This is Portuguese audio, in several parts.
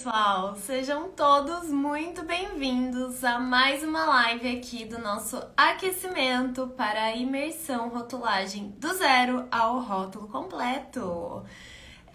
pessoal! Sejam todos muito bem-vindos a mais uma live aqui do nosso aquecimento para a imersão rotulagem do zero ao rótulo completo.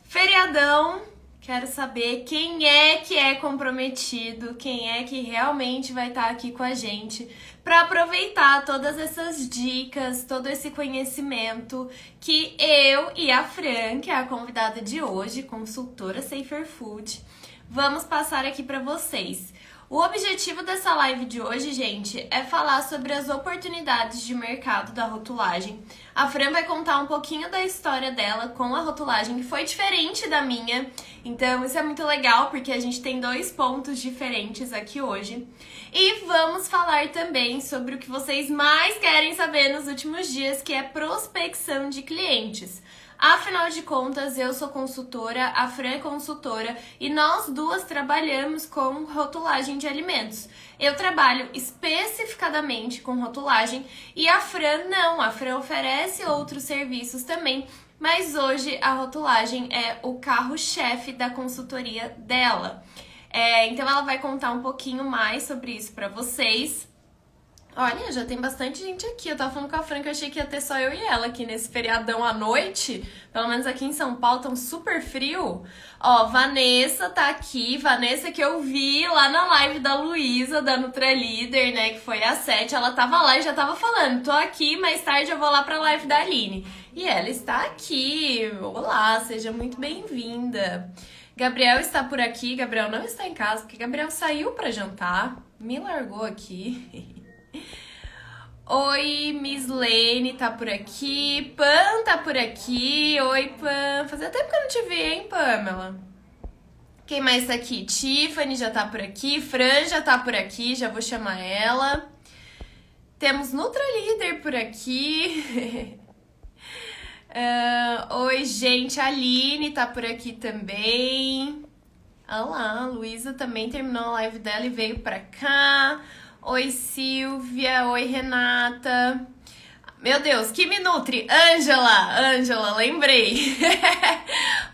Feriadão, quero saber quem é que é comprometido, quem é que realmente vai estar aqui com a gente para aproveitar todas essas dicas, todo esse conhecimento que eu e a Fran, que é a convidada de hoje, consultora Safer Food, vamos passar aqui para vocês. O objetivo dessa live de hoje, gente, é falar sobre as oportunidades de mercado da rotulagem. A Fran vai contar um pouquinho da história dela com a rotulagem, que foi diferente da minha. Então, isso é muito legal, porque a gente tem dois pontos diferentes aqui hoje. E vamos falar também sobre o que vocês mais querem saber nos últimos dias, que é prospecção de clientes. Afinal de contas, eu sou consultora, a Fran é consultora e nós duas trabalhamos com rotulagem de alimentos. Eu trabalho especificadamente com rotulagem e a Fran não, a Fran oferece outros serviços também, mas hoje a rotulagem é o carro-chefe da consultoria dela. Então ela vai contar um pouquinho mais sobre isso para vocês. Olha, já tem bastante gente aqui. Eu tava falando com a Fran que eu achei que ia ter só eu e ela aqui nesse feriadão à noite. Pelo menos aqui em São Paulo, tão super frio. Ó, Vanessa tá aqui. Vanessa que eu vi lá na live da Luísa, da Nutralíder, né? Que foi às 7. Ela tava lá e já tava falando. Tô aqui, mais tarde eu vou lá pra live da Aline. E ela está aqui. Olá, seja muito bem-vinda. Gabriel está por aqui. Gabriel não está em casa, porque Gabriel saiu pra jantar. Me largou aqui. Oi, Miss Lane tá por aqui. Pam tá por aqui. Oi, Pam. Fazia tempo que eu não te vi, hein, Pamela? Quem mais tá aqui? Tiffany já tá por aqui. Fran já tá por aqui. Já vou chamar ela. Temos Nutralíder por aqui. Oi, gente. A Aline tá por aqui também. Olá, a Luísa também terminou a live dela e veio pra cá. Oi, Silvia. Oi, Renata. Meu Deus, que me nutre? Ângela, lembrei.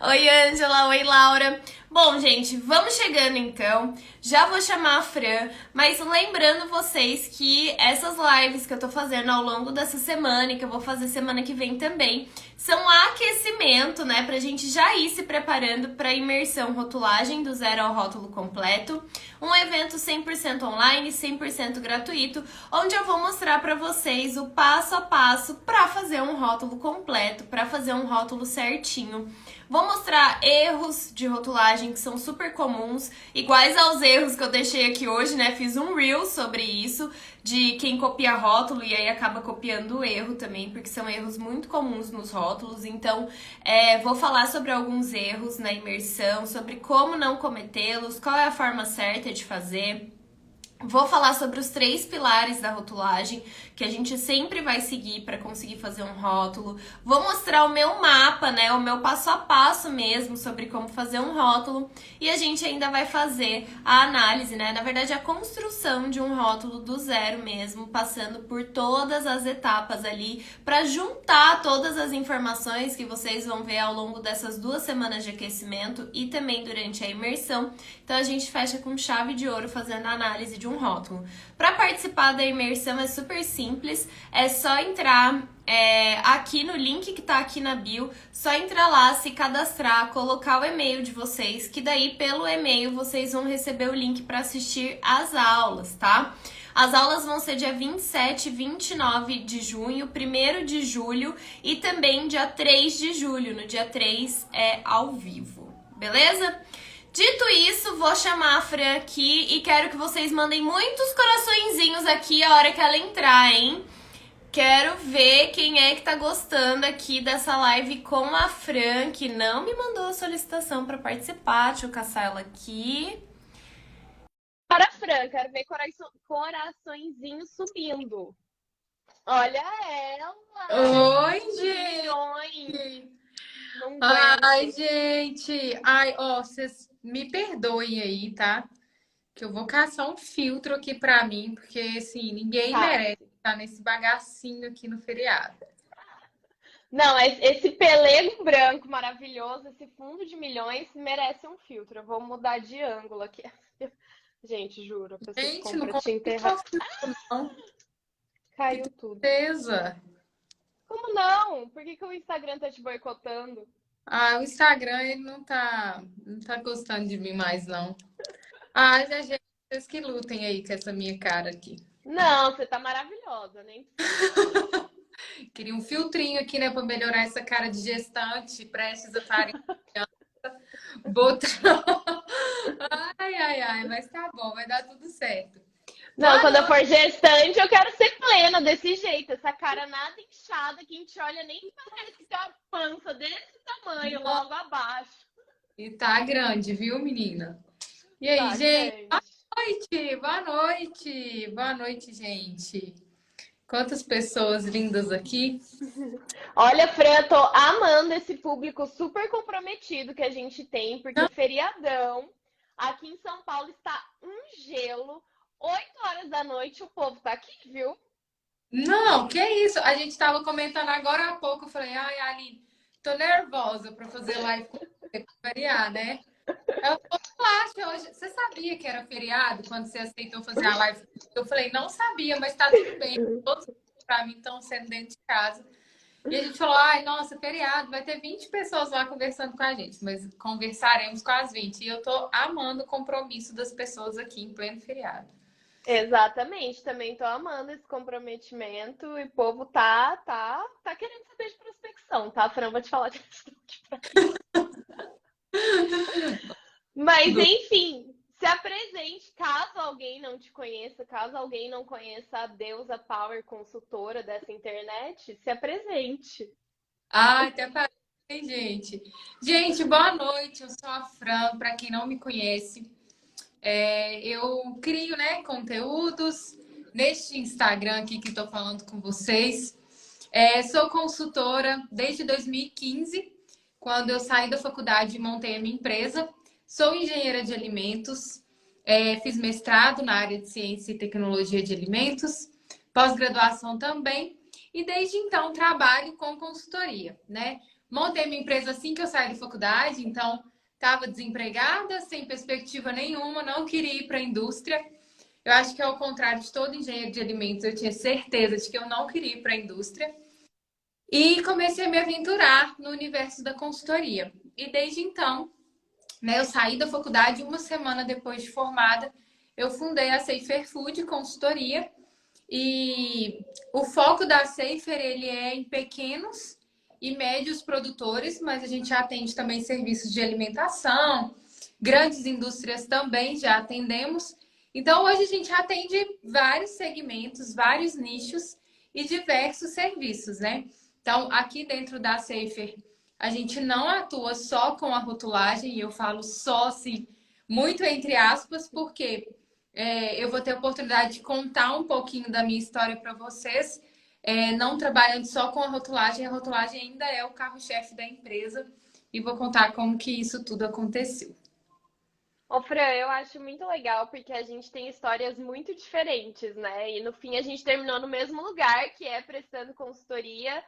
Oi, Ângela. Oi, Laura. Bom, gente, vamos chegando então. Já vou chamar a Fran, mas lembrando vocês que essas lives que eu tô fazendo ao longo dessa semana e que eu vou fazer semana que vem também, são aquecimento, né, pra gente já ir se preparando pra imersão rotulagem do zero ao rótulo completo. Um evento 100% online, 100% gratuito, onde eu vou mostrar pra vocês o passo a passo pra fazer um rótulo completo, pra fazer um rótulo certinho. Vou mostrar erros de rotulagem que são super comuns, iguais aos erros que eu deixei aqui hoje, né? Fiz um reel sobre isso, de quem copia rótulo e aí acaba copiando o erro também, porque são erros muito comuns nos rótulos. Então, vou falar sobre alguns erros na imersão, sobre como não cometê-los, qual é a forma certa de fazer. Vou falar sobre os 3 pilares da rotulagem que a gente sempre vai seguir para conseguir fazer um rótulo. Vou mostrar o meu mapa, né, o meu passo a passo mesmo sobre como fazer um rótulo. E a gente ainda vai fazer a análise, né, na verdade a construção de um rótulo do zero mesmo, passando por todas as etapas ali para juntar todas as informações que vocês vão ver ao longo dessas 2 semanas de aquecimento e também durante a imersão. Então a gente fecha com chave de ouro fazendo a análise de um rótulo. Para participar da imersão é super simples, é só entrar aqui no link que tá aqui na bio, só entrar lá, se cadastrar, colocar o e-mail de vocês, que daí pelo e-mail vocês vão receber o link para assistir às aulas, tá? As aulas vão ser dia 27 e 29 de junho, 1º de julho e também dia 3 de julho. No dia 3 é ao vivo, beleza? Dito isso, vou chamar a Fran aqui e quero que vocês mandem muitos coraçõezinhos aqui a hora que ela entrar, hein? Quero ver quem é que tá gostando aqui dessa live com a Fran, que não me mandou a solicitação para participar. Deixa eu caçar ela aqui. Para a Fran, quero ver coraçõezinhos subindo. Olha ela! Oi, Milhões! gente! Não Ai, aguento. gente! Ai, ó, vocês me perdoem aí, tá? Que eu vou caçar um filtro aqui pra mim, porque, assim, ninguém merece Casse. estar nesse bagacinho aqui no feriado. Não, esse pelego branco maravilhoso, esse fundo de milhões merece um filtro. Eu vou mudar de ângulo aqui. Gente, juro, a pessoa que Gente, não compra tinta comprei só filtro, não. Que caiu tudo. tristeza. Como não? Por que que o Instagram tá te boicotando? Ah, o Instagram, ele não tá gostando de mim mais, não. Ah, já, gente, vocês que lutem aí com essa minha cara aqui. Não, você tá maravilhosa, nem precisa. Queria um filtrinho aqui, né, pra melhorar essa cara de gestante, prestes a estar botar. Ai, ai, ai, mas tá bom, vai dar tudo certo. Não, Boa quando eu noite. for gestante, eu quero ser plena desse jeito. Essa cara nada inchada, quem te olha nem parece que tem uma pança desse tamanho logo abaixo. E tá grande, viu, menina? E aí, Tá gente? grande. Boa noite, boa noite, gente. Quantas pessoas lindas aqui. Olha, Fran, eu tô amando esse público super comprometido que a gente tem, porque feriadão aqui em São Paulo está um gelo. 8 horas da noite o povo tá aqui, viu? Não, que isso? A gente tava comentando agora há pouco. Eu falei, ai, Aline, tô nervosa pra fazer live com você, pra variar, né? Ela falou, relaxa, hoje. Você sabia que era feriado quando você aceitou fazer a live? Eu falei, não sabia, mas tá tudo bem. Todos pra mim estão sendo dentro de casa. E a gente falou, ai, nossa, feriado, vai ter 20 pessoas lá conversando com a gente, mas conversaremos com as 20. E eu tô amando o compromisso das pessoas aqui em pleno feriado. Exatamente, também tô amando esse comprometimento e o povo tá querendo saber de prospecção, tá, Fran? Vou te falar de Mas enfim, se apresente, caso alguém não te conheça, caso alguém não conheça a deusa Power consultora dessa internet, se apresente. Ai, até parece, hein, gente. Gente, boa noite. Eu sou a Fran, para quem não me conhece. Eu crio, né, conteúdos neste Instagram aqui que estou falando com vocês. Sou consultora desde 2015, quando eu saí da faculdade e montei a minha empresa. Sou engenheira de alimentos, fiz mestrado na área de ciência e tecnologia de alimentos, pós-graduação também, e desde então trabalho com consultoria, né? Montei minha empresa assim que eu saí da faculdade, então estava desempregada, sem perspectiva nenhuma, não queria ir para a indústria. Eu acho que ao contrário de todo engenheiro de alimentos, eu tinha certeza de que eu não queria ir para a indústria. E comecei a me aventurar no universo da consultoria. E desde então, né, eu saí da faculdade uma semana depois de formada, eu fundei a Safer Food Consultoria. E o foco da Safer, ele é em pequenos e médios produtores, mas a gente atende também serviços de alimentação, grandes indústrias também já atendemos. Então, hoje a gente atende vários segmentos, vários nichos e diversos serviços, né? Então, aqui dentro da Safer, a gente não atua só com a rotulagem, e eu falo só assim, muito entre aspas, porque eu vou ter a oportunidade de contar um pouquinho da minha história para vocês. Não trabalhando só com a rotulagem ainda é o carro-chefe da empresa e vou contar como que isso tudo aconteceu. Ô, Fran, eu acho muito legal porque a gente tem histórias muito diferentes, né? E no fim a gente terminou no mesmo lugar, que é prestando consultoria.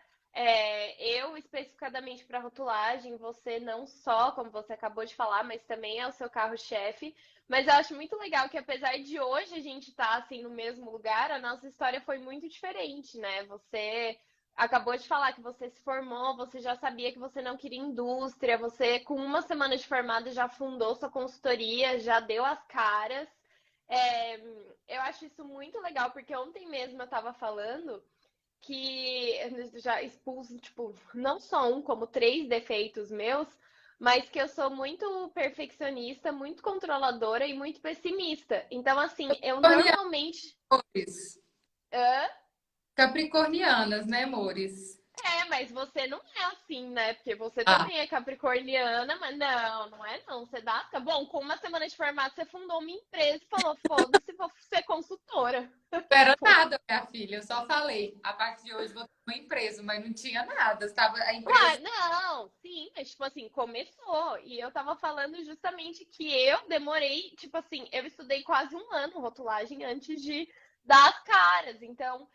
Eu especificadamente para rotulagem, você não só, como você acabou de falar, mas também é o seu carro-chefe. Mas eu acho muito legal que apesar de hoje a gente estar assim no mesmo lugar, a nossa história foi muito diferente, né? Você acabou de falar que você se formou, você já sabia que você não queria indústria, você com uma semana de formada já fundou sua consultoria, já deu as caras. É, eu acho isso muito legal, porque ontem mesmo eu estava falando que eu já expus, tipo, não só um, como três defeitos meus, mas que eu sou muito perfeccionista, muito controladora e muito pessimista. Então, assim, eu normalmente. Capricornianas, Hã? capricornianas, né, amores? Mas você não é assim, né? Porque você Ah, também é capricorniana, mas não é não. Você dá. Bom, com uma semana de formato, você fundou uma empresa e falou: foda-se, vou ser consultora. não era Tipo, nada, minha filha. Eu só falei, a partir de hoje vou ter uma empresa, mas não tinha nada. Estava a empresa. uai, não, sim, mas tipo assim, começou. E eu tava falando justamente que eu demorei, tipo assim, eu estudei quase um ano rotulagem antes de dar as caras. Então,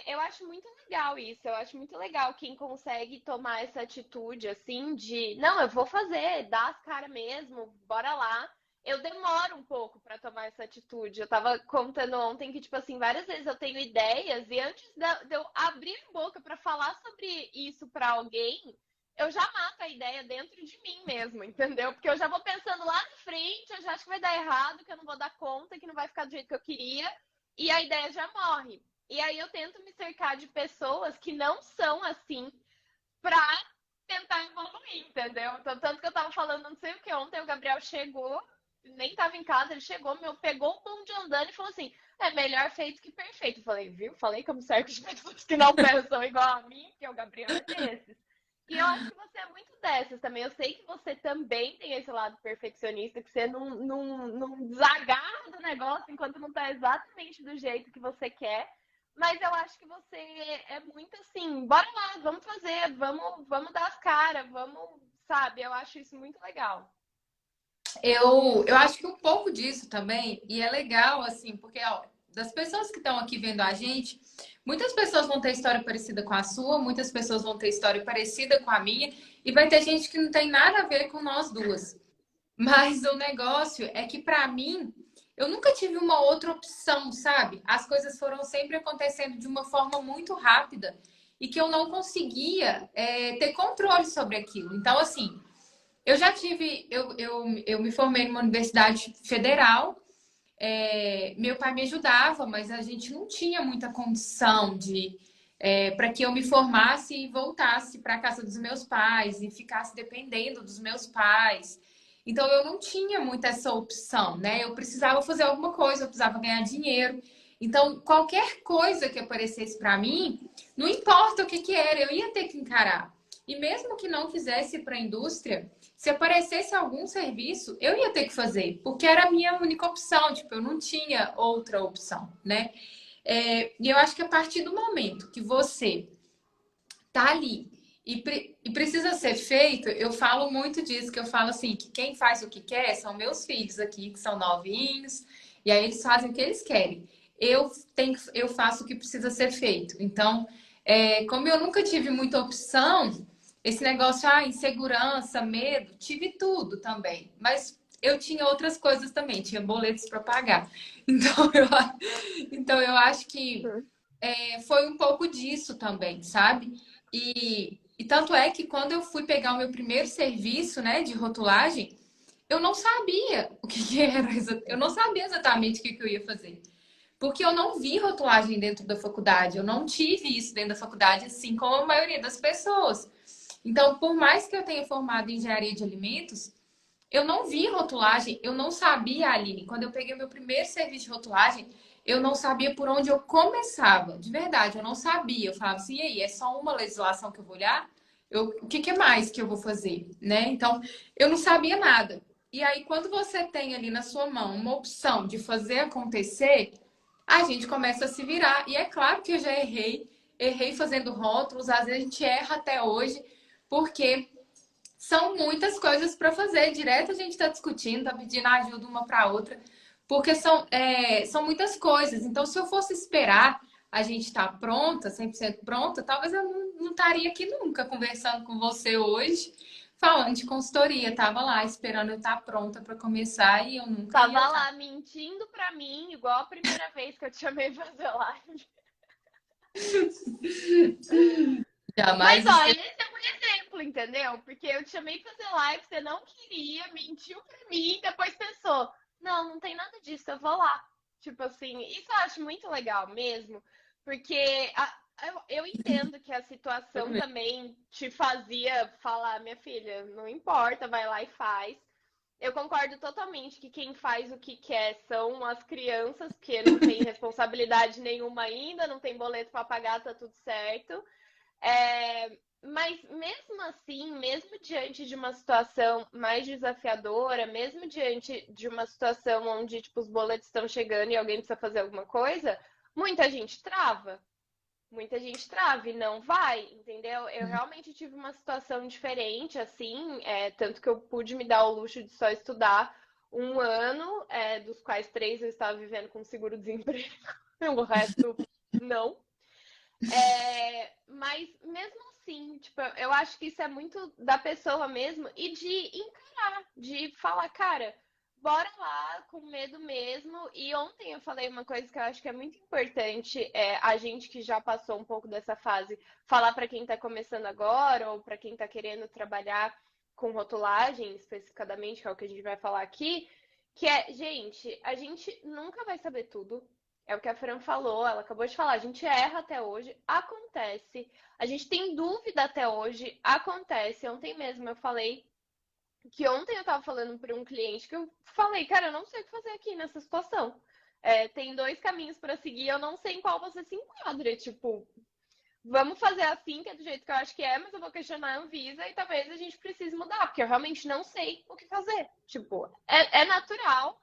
Eu acho muito legal isso. Eu acho muito legal quem consegue tomar essa atitude assim de, não, eu vou fazer, dá as caras mesmo, bora lá. Eu demoro um pouco pra tomar essa atitude. Eu tava contando ontem que, tipo assim, várias vezes eu tenho ideias e antes de eu abrir a boca pra falar sobre isso pra alguém, eu já mato a ideia dentro de mim mesmo, entendeu? Porque eu já vou pensando lá na frente, eu já acho que vai dar errado, que eu não vou dar conta, que não vai ficar do jeito que eu queria, e a ideia já morre. E aí eu tento me cercar de pessoas que não são assim pra tentar evoluir, entendeu? Então, tanto que eu tava falando, não sei o que, ontem o Gabriel chegou, nem tava em casa, ele chegou, meu, pegou o bonde andando e falou assim: é melhor feito que perfeito. Eu falei, viu? Falei que eu me cerco de pessoas que não pensam igual a mim, que o Gabriel é desses. E eu acho que você é muito dessas também. Eu sei que você também tem esse lado perfeccionista, que você não desagarra do negócio enquanto não tá exatamente do jeito que você quer. Mas eu acho que você é muito assim, bora lá, vamos fazer, vamos dar as caras, vamos, sabe? Eu acho isso muito legal. Eu acho que um pouco disso também, e é legal, assim, porque, ó, das pessoas que estão aqui vendo a gente, muitas pessoas vão ter história parecida com a sua, muitas pessoas vão ter história parecida com a minha, e vai ter gente que não tem nada a ver com nós duas. Mas o negócio é que, pra mim, eu nunca tive uma outra opção, sabe? As coisas foram sempre acontecendo de uma forma muito rápida e que eu não conseguia, ter controle sobre aquilo. Então, assim. Eu já tive, eu me formei numa universidade federal. Meu pai me ajudava, mas a gente não tinha muita condição de para que eu me formasse e voltasse para a casa dos meus pais e ficasse dependendo dos meus pais. Então eu não tinha muito essa opção, né? Eu precisava fazer alguma coisa, eu precisava ganhar dinheiro. Então qualquer coisa que aparecesse para mim, não importa o que que era, eu ia ter que encarar. E mesmo que não fizesse para a indústria, se aparecesse algum serviço, eu ia ter que fazer, porque era a minha única opção, tipo, eu não tinha outra opção, né? E eu acho que a partir do momento que você tá ali e precisa ser feito, eu falo muito disso, que eu falo assim, que quem faz o que quer são meus filhos aqui, que são novinhos, e aí eles fazem o que eles querem. Eu faço o que precisa ser feito. Então, como eu nunca tive muita opção, esse negócio, insegurança, medo, tive tudo também. Mas eu tinha outras coisas também, tinha boletos para pagar. Então então eu acho que foi um pouco disso também, sabe? E tanto é que quando eu fui pegar o meu primeiro serviço, né, de rotulagem, eu não sabia o que que era, eu não sabia exatamente o que que eu ia fazer. Porque eu não vi rotulagem dentro da faculdade, eu não tive isso dentro da faculdade, assim como a maioria das pessoas. Então, por mais que eu tenha formado em engenharia de alimentos, eu não vi rotulagem, eu não sabia, Aline. Quando eu peguei o meu primeiro serviço de rotulagem, eu não sabia por onde eu começava. De verdade, eu não sabia. Eu falava assim, e aí, é só uma legislação que eu vou olhar? O que, que é mais que eu vou fazer, né? Então, eu não sabia nada. E aí, quando você tem ali na sua mão uma opção de fazer acontecer, a gente começa a se virar. E é claro que eu já errei fazendo rótulos, às vezes a gente erra até hoje, porque são muitas coisas para fazer. Direto a gente está discutindo, está pedindo ajuda uma para outra, porque são muitas coisas. Então, se eu fosse esperar a gente estar pronta, 100% pronta, talvez eu não estaria aqui nunca conversando com você hoje, falando de consultoria. Tava lá esperando eu estar pronta para começar e eu nunca ia Tava estar. lá mentindo pra mim, igual a primeira vez que eu te chamei pra fazer live. Mas, Jamais ó, esqueci. esse é um exemplo, entendeu? Porque eu te chamei pra fazer live, você não queria, mentiu pra mim, depois pensou, não tem nada disso, eu vou lá. Tipo assim, isso eu acho muito legal mesmo, porque eu entendo que a situação também te fazia falar, minha filha, não importa, vai lá e faz. Eu concordo totalmente que quem faz o que quer são as crianças, que não tem responsabilidade nenhuma ainda, não tem boleto para pagar, tá tudo certo. Mas mesmo assim, mesmo diante de uma situação mais desafiadora, mesmo diante de uma situação onde tipo, os boletos estão chegando e alguém precisa fazer alguma coisa, muita gente trava. Muita gente trava e não vai, entendeu? Eu realmente tive uma situação diferente, assim, tanto que eu pude me dar o luxo de só estudar um ano, dos quais 3 eu estava vivendo com seguro-desemprego, o resto não. Mas mesmo assim, tipo, eu acho que isso é muito da pessoa mesmo e de encarar, de falar, cara, bora lá com medo mesmo. E ontem eu falei uma coisa que eu acho que é muito importante, a gente que já passou um pouco dessa fase, falar para quem tá começando agora ou para quem tá querendo trabalhar com rotulagem especificadamente, que é o que a gente vai falar aqui, que é, gente, a gente nunca vai saber tudo. É o que a Fran falou, ela acabou de falar. A gente erra até hoje, acontece. A gente tem dúvida até hoje, acontece. Ontem mesmo eu falei que ontem eu tava falando para um cliente que eu falei, cara, eu não sei o que fazer aqui nessa situação. Tem dois caminhos para seguir, eu não sei em qual você se enquadra. Tipo, vamos fazer assim, que é do jeito que eu acho que é, mas eu vou questionar a Anvisa e talvez a gente precise mudar, porque eu realmente não sei o que fazer. Tipo, é natural.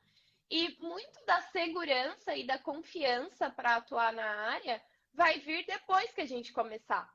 E muito da segurança e da confiança para atuar na área vai vir depois que a gente começar.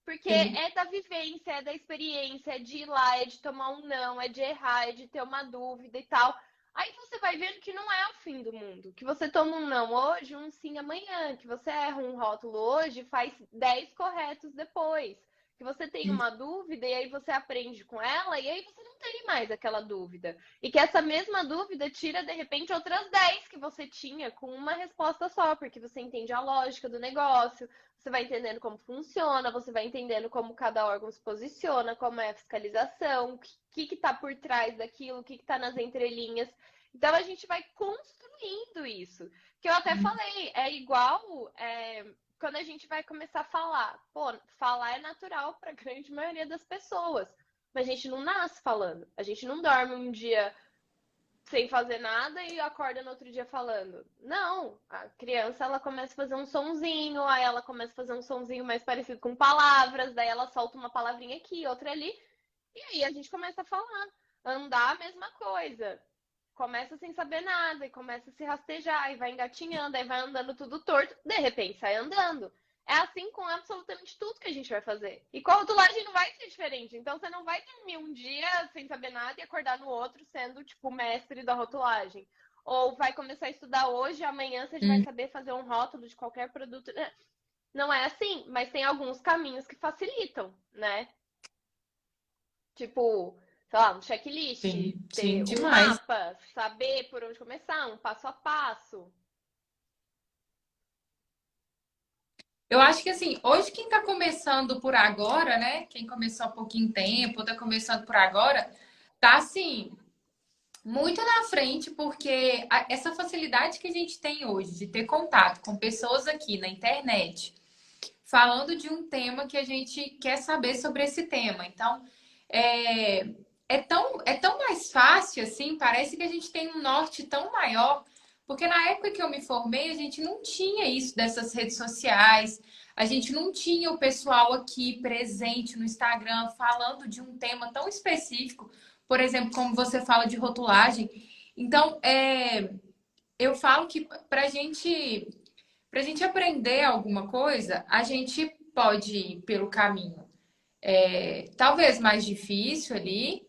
Porque Sim. é da vivência, é da experiência, é de ir lá, é de tomar um não, é de errar, é de ter uma dúvida e tal. Aí você vai vendo que não é o fim do mundo. Que você toma um não hoje, um sim amanhã. Que você erra um rótulo hoje, faz 10 corretos depois. Que você tem uma dúvida e aí você aprende com ela e aí você não tem mais aquela dúvida. E que essa mesma dúvida tira, de repente, outras 10 que você tinha com uma resposta só, porque você entende a lógica do negócio, você vai entendendo como funciona, você vai entendendo como cada órgão se posiciona, como é a fiscalização, o que está por trás daquilo, o que está nas entrelinhas. Então a gente vai construindo isso. Que eu até falei, é igual quando a gente vai começar a falar. Pô, falar é natural para a grande maioria das pessoas. Mas a gente não nasce falando. A gente não dorme um dia sem fazer nada e acorda no outro dia falando. Não, a criança ela começa a fazer um sonzinho, aí ela começa a fazer um sonzinho mais parecido com palavras, daí ela solta uma palavrinha aqui, outra ali, e aí a gente começa a falar. Andar a mesma coisa. Começa sem saber nada e começa a se rastejar e vai engatinhando, aí vai andando tudo torto, de repente sai andando. É assim com absolutamente tudo que a gente vai fazer. E com a rotulagem não vai ser diferente. Então você não vai dormir um dia sem saber nada e acordar no outro sendo, tipo, mestre da rotulagem. Ou vai começar a estudar hoje, amanhã você já vai Hum. saber fazer um rótulo de qualquer produto. Não é assim, mas tem alguns caminhos que facilitam, né? Tipo, sei lá, um checklist, Sim, sim, ter um demais. mapa, saber por onde começar, um passo a passo. Eu acho que assim, hoje quem tá começando por agora, né? Quem começou há pouquinho tempo, tá começando por agora, tá assim, muito na frente, porque essa facilidade que a gente tem hoje de ter contato com pessoas aqui na internet, falando de um tema que a gente quer saber sobre esse tema. Então, é, é tão mais fácil, assim, parece que a gente tem um norte tão maior, porque na época que eu me formei, a gente não tinha isso dessas redes sociais, a gente não tinha o pessoal aqui presente no Instagram falando de um tema tão específico, por exemplo, como você fala de rotulagem. Então, eu falo que para gente aprender alguma coisa, a gente pode ir pelo caminho talvez mais difícil ali,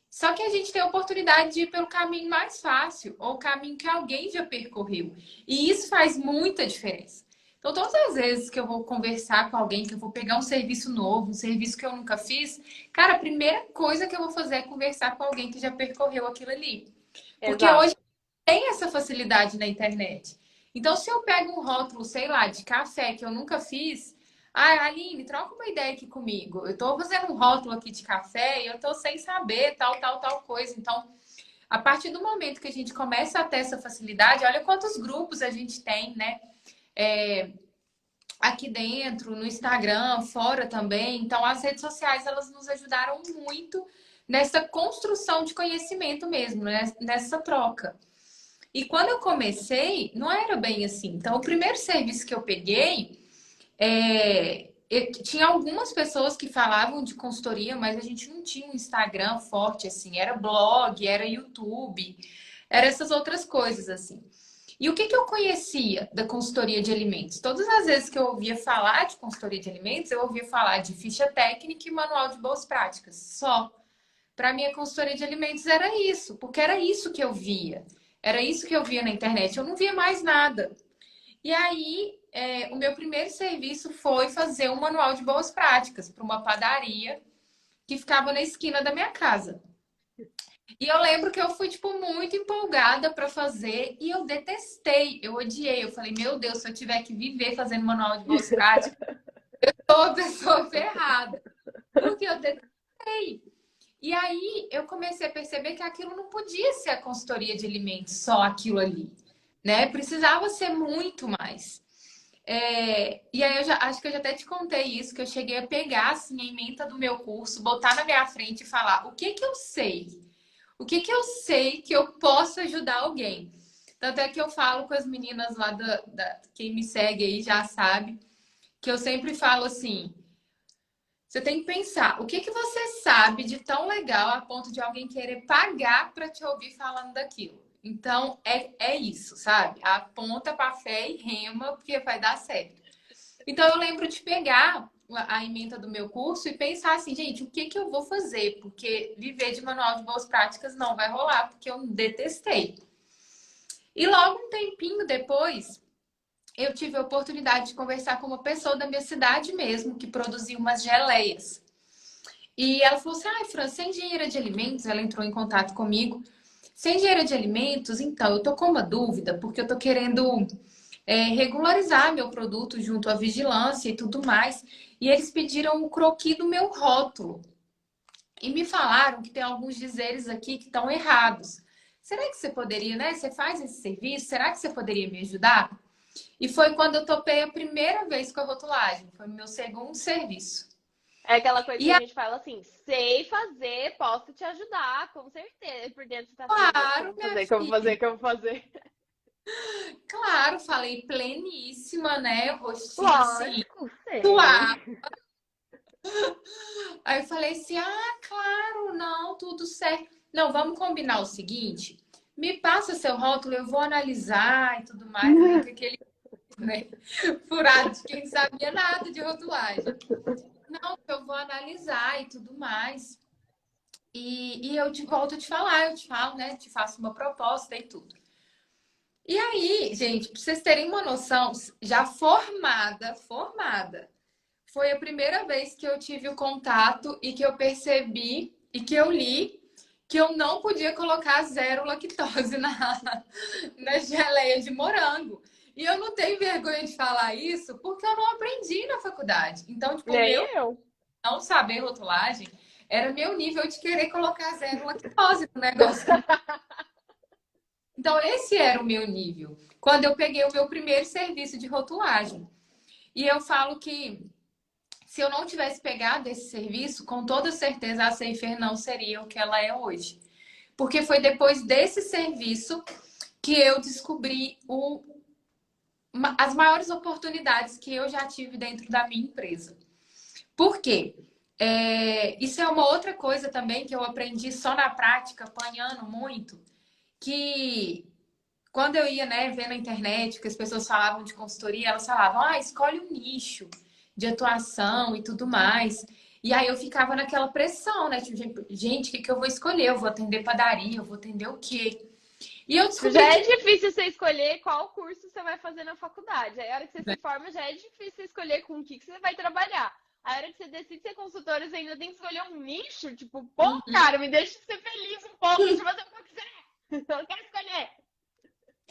só que a gente tem a oportunidade de ir pelo caminho mais fácil, ou o caminho que alguém já percorreu. E isso faz muita diferença. Então, todas as vezes que eu vou conversar com alguém, que eu vou pegar um serviço novo, um serviço que eu nunca fiz, cara, a primeira coisa que eu vou fazer é conversar com alguém que já percorreu aquilo ali. Porque hoje Exato. tem essa facilidade na internet. Então, se eu pego um rótulo, sei lá, de café que eu nunca fiz, Aline, troca uma ideia aqui comigo. Eu tô fazendo um rótulo aqui de café e eu tô sem saber tal, tal, tal coisa. Então, a partir do momento que a gente começa a ter essa facilidade, olha quantos grupos a gente tem, né? Aqui dentro, no Instagram, fora também. Então, as redes sociais, elas nos ajudaram muito nessa construção de conhecimento mesmo, né? Nessa troca. E quando eu comecei, não era bem assim. Então, o primeiro serviço que eu peguei, tinha algumas pessoas que falavam de consultoria, mas a gente não tinha um Instagram forte, assim. Era blog, era YouTube, era essas outras coisas, assim. E o que que eu conhecia da consultoria de alimentos? Todas as vezes que eu ouvia falar de consultoria de alimentos, eu ouvia falar de ficha técnica e manual de boas práticas. Só. Para mim, a consultoria de alimentos era isso, porque era isso que eu via. Era isso que eu via na internet. Eu não via mais nada. E aí, o meu primeiro serviço foi fazer um manual de boas práticas para uma padaria que ficava na esquina da minha casa. E eu lembro que eu fui, tipo, muito empolgada para fazer e eu detestei, eu odiei. Eu falei, meu Deus, se eu tiver que viver fazendo manual de boas práticas, sou a pessoa ferrada. Porque eu detestei. E aí eu comecei a perceber que aquilo não podia ser a consultoria de alimentos, só aquilo ali, né? Precisava ser muito mais. E aí eu já acho que eu já até te contei isso, que eu cheguei a pegar assim, a ementa do meu curso, botar na minha frente e falar o que que eu sei? O que que eu sei que eu posso ajudar alguém? Tanto é que eu falo com as meninas lá quem me segue aí já sabe, que eu sempre falo assim: você tem que pensar, o que que você sabe de tão legal a ponto de alguém querer pagar para te ouvir falando daquilo? Então, é isso, sabe? Aponta para fé e rema, porque vai dar certo. Então, eu lembro de pegar a ementa do meu curso e pensar assim, gente, o que que eu vou fazer? Porque viver de manual de boas práticas não vai rolar, porque eu detestei. E logo um tempinho depois, eu tive a oportunidade de conversar com uma pessoa da minha cidade mesmo, que produzia umas geleias. E ela falou assim: ai, Fran, você é engenheira de alimentos? Ela entrou em contato comigo. Você é engenheira de alimentos? Então, eu tô com uma dúvida, porque eu tô querendo regularizar meu produto junto à vigilância e tudo mais. E eles pediram o croquis do meu rótulo. E me falaram que tem alguns dizeres aqui que estão errados. Será que você poderia, né? Você faz esse serviço? Será que você poderia me ajudar? E foi quando eu topei a primeira vez com a rotulagem. Foi o meu segundo serviço. É aquela coisa que E a gente fala assim, sei fazer, posso te ajudar, com certeza. E por dentro você tá assim, claro, como minha fazer, como fazer, filha. como fazer. Claro, falei pleníssima, né? Rostinho assim, Lógico, sei. suave. Aí eu falei assim: ah, claro, não, tudo certo. Não, vamos combinar o seguinte: me passa seu rótulo, eu vou analisar e tudo mais, né? Com aquele, né, furado de quem não sabia nada de rotulagem. Não, eu vou analisar e tudo mais. E eu te volto a te falar, eu te falo, né? Te faço uma proposta e tudo. E aí, gente, pra vocês terem uma noção, já formada, foi a primeira vez que eu tive o contato e que eu percebi e que eu li que eu não podia colocar zero lactose na geleia de morango. E eu não tenho vergonha de falar isso porque eu não aprendi na faculdade. Então, tipo, o Nem meu eu. não saber rotulagem era meu nível de querer colocar zero lactose no negócio. Então, esse era o meu nível. Quando eu peguei o meu primeiro serviço de rotulagem. E eu falo que se eu não tivesse pegado esse serviço, com toda certeza a Safer não seria o que ela é hoje. Porque foi depois desse serviço que eu descobri as maiores oportunidades que eu já tive dentro da minha empresa. Por quê? Isso é uma outra coisa também que eu aprendi só na prática, apanhando muito, que quando eu ia, né, ver na internet que as pessoas falavam de consultoria, elas falavam, escolhe um nicho de atuação e tudo mais. E aí eu ficava naquela pressão, né? Tipo, gente, o que que eu vou escolher? Eu vou atender padaria, eu vou atender o quê? E eu Já descobri é que difícil você escolher qual curso você vai fazer na faculdade. Aí, a hora que você se forma, já é difícil você escolher com o que você vai trabalhar. A hora que você decide ser consultora, você ainda tem que escolher um nicho. Tipo, pô, cara, me deixa ser feliz um pouco, deixa eu fazer o que eu quiser. Eu quero escolher.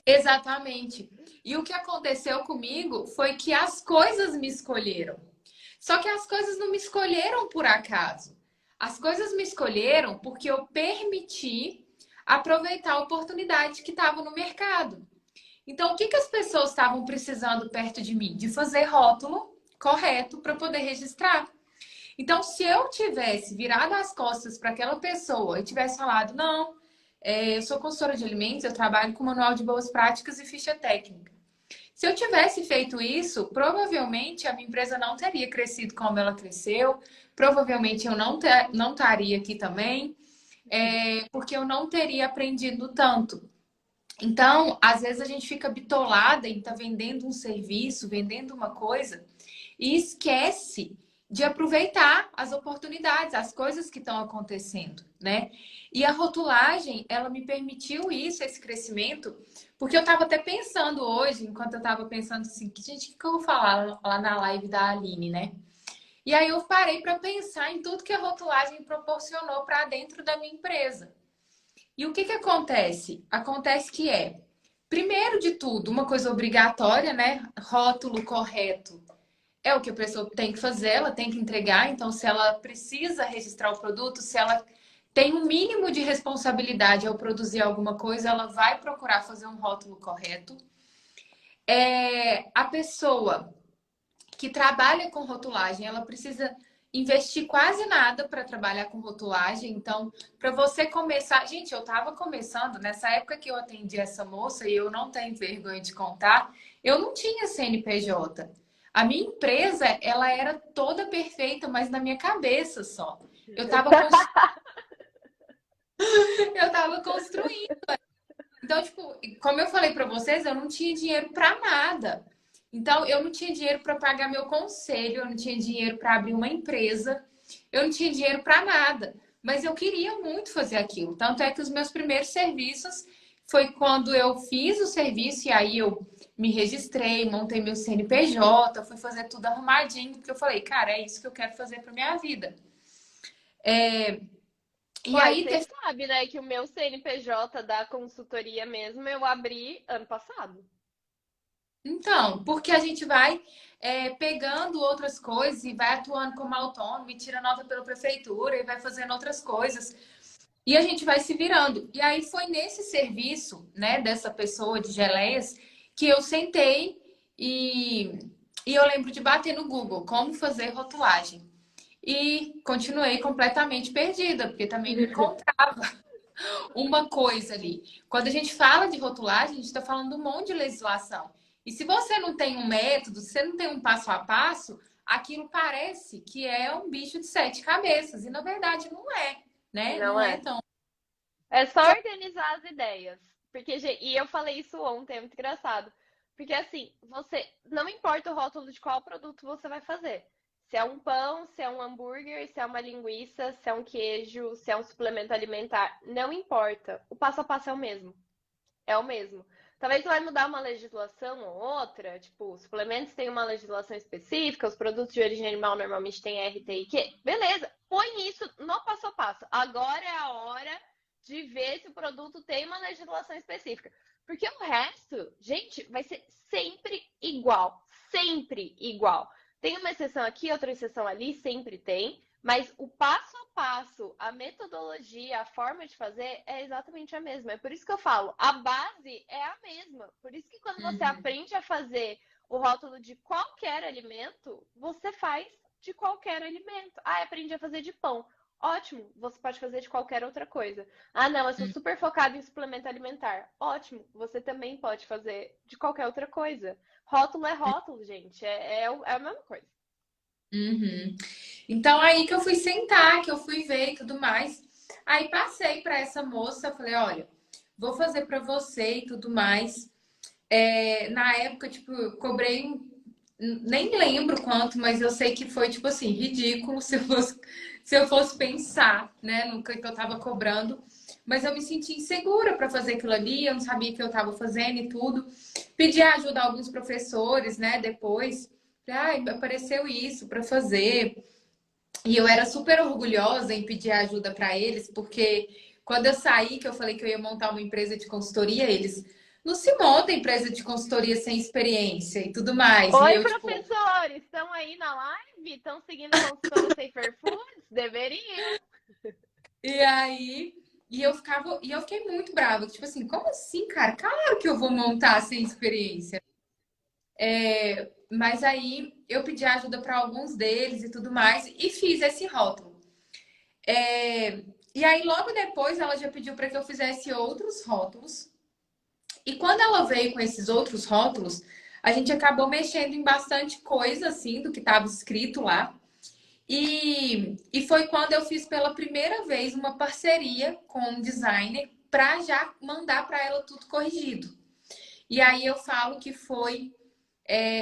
exatamente. E o que aconteceu comigo foi que as coisas me escolheram. Só que as coisas não me escolheram por acaso. As coisas me escolheram porque eu permiti aproveitar a oportunidade que estava no mercado. Então, o que que as pessoas estavam precisando perto de mim? De fazer rótulo correto para poder registrar. Então, se eu tivesse virado as costas para aquela pessoa e tivesse falado, não, eu sou consultora de alimentos, eu trabalho com manual de boas práticas e ficha técnica. Se eu tivesse feito isso, provavelmente a minha empresa não teria crescido como ela cresceu, provavelmente eu não estaria aqui também, porque eu não teria aprendido tanto. Então, às vezes a gente fica bitolada em estar vendendo um serviço, vendendo uma coisa, e esquece de aproveitar as oportunidades, as coisas que estão acontecendo, né? E a rotulagem, ela me permitiu isso, esse crescimento, porque eu estava até pensando hoje, enquanto eu estava pensando assim, que gente, o que eu vou falar lá na live da Aline, né? E aí eu parei para pensar em tudo que a rotulagem proporcionou para dentro da minha empresa. E o que que acontece? Acontece que primeiro de tudo, uma coisa obrigatória, né? Rótulo correto é o que a pessoa tem que fazer, ela tem que entregar. Então, se ela precisa registrar o produto, se ela tem um mínimo de responsabilidade ao produzir alguma coisa, ela vai procurar fazer um rótulo correto. A pessoa que trabalha com rotulagem, ela precisa investir quase nada para trabalhar com rotulagem. Então, para você começar, gente, eu estava começando nessa época que eu atendi essa moça e eu não tenho vergonha de contar, eu não tinha CNPJ. A minha empresa, ela era toda perfeita, mas na minha cabeça só. Eu estava eu tava construindo. Então, tipo, como eu falei para vocês, eu não tinha dinheiro para nada. Então, eu não tinha dinheiro para pagar meu conselho, eu não tinha dinheiro para abrir uma empresa, eu não tinha dinheiro para nada. Mas eu queria muito fazer aquilo. Tanto é que os meus primeiros serviços foi quando eu fiz o serviço e aí eu me registrei, montei meu CNPJ, fui fazer tudo arrumadinho, porque eu falei, cara, é isso que eu quero fazer para minha vida. E Uai, aí você sabe, né, que o meu CNPJ da consultoria mesmo eu abri ano passado. Então, porque a gente vai pegando outras coisas e vai atuando como autônomo e tira nota pela prefeitura e vai fazendo outras coisas. E a gente vai se virando. E aí foi nesse serviço, né, dessa pessoa de geleias que eu sentei e eu lembro de bater no Google como fazer rotulagem. E continuei completamente perdida, porque também não encontrava uma coisa ali. Quando a gente fala de rotulagem, a gente está falando de um monte de legislação. E se você não tem um método, se você não tem um passo a passo, aquilo parece que é um bicho de sete cabeças. E na verdade não é, né? Não Não é é. tão. É só organizar as ideias. Porque, e eu falei isso ontem, é muito engraçado. Porque assim, você não importa o rótulo de qual produto você vai fazer. Se é um pão, se é um hambúrguer, se é uma linguiça, se é um queijo, se é um suplemento alimentar, não importa. O passo a passo é o mesmo. É o mesmo. Talvez vai mudar uma legislação ou outra, tipo, os suplementos têm uma legislação específica, os produtos de origem animal normalmente têm RTIQ. Beleza, põe isso no passo a passo. Agora é a hora de ver se o produto tem uma legislação específica. Porque o resto, gente, vai ser sempre igual. Sempre igual. Tem uma exceção aqui, outra exceção ali, sempre tem. Mas o passo a passo, a metodologia, a forma de fazer é exatamente a mesma. É por isso que eu falo, a base é a mesma. Por isso que quando você Uhum. aprende a fazer o rótulo de qualquer alimento, você faz de qualquer alimento. Ah, aprendi a fazer de pão. Ótimo, você pode fazer de qualquer outra coisa. Ah, não, eu sou super focada em suplemento alimentar. Ótimo, você também pode fazer de qualquer outra coisa. Rótulo é rótulo, gente. É a mesma coisa. Uhum. Então aí que eu fui sentar, que eu fui ver e tudo mais. Aí passei para essa moça, falei, olha, vou fazer para você e tudo mais. Na época, tipo, eu cobrei, nem lembro quanto, mas eu sei que foi, tipo assim, ridículo se eu fosse pensar, né, no que eu tava cobrando. Mas eu me senti insegura para fazer aquilo ali, eu não sabia o que eu tava fazendo e tudo. Pedi ajuda a alguns professores, né, depois. Ai, apareceu isso para fazer. E eu era super orgulhosa em pedir ajuda para eles, porque quando eu saí, que eu falei que eu ia montar uma empresa de consultoria, eles não se monta empresa de consultoria sem experiência e tudo mais. E Oi, eu, tipo, professores! Estão aí na live? Estão seguindo a consultora Safer Foods? Deveriam. e aí, eu fiquei muito brava, tipo assim, como assim, cara? Claro que eu vou montar sem experiência. Mas aí eu pedi ajuda para alguns deles e tudo mais e fiz esse rótulo. E aí logo depois ela já pediu para que eu fizesse outros rótulos. E quando ela veio com esses outros rótulos, a gente acabou mexendo em bastante coisa assim do que estava escrito lá. E foi quando eu fiz pela primeira vez uma parceria com um designer para já mandar para ela tudo corrigido. E aí eu falo que foi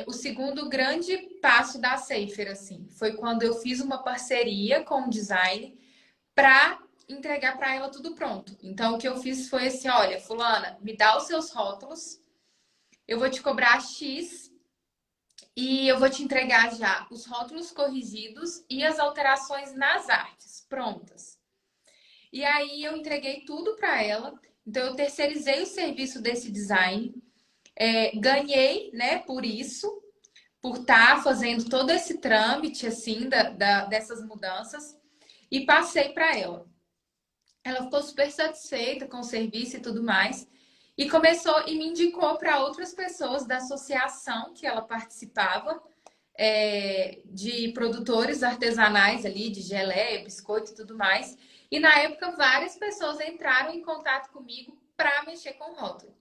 o segundo grande passo da Safer, assim, foi quando eu fiz uma parceria com o design para entregar para ela tudo pronto. Então, o que eu fiz foi assim, olha, fulana, me dá os seus rótulos, eu vou te cobrar X e eu vou te entregar já os rótulos corrigidos e as alterações nas artes prontas. E aí eu entreguei tudo para ela. Então, eu terceirizei o serviço desse design. Ganhei, né, por isso, por estar fazendo todo esse trâmite, assim, dessas mudanças. E passei para ela. Ela ficou super satisfeita com o serviço e tudo mais. E começou e me indicou para outras pessoas da associação que ela participava, de produtores artesanais ali, de geleia, biscoito e tudo mais. E na época, várias pessoas entraram em contato comigo para mexer com rótulo.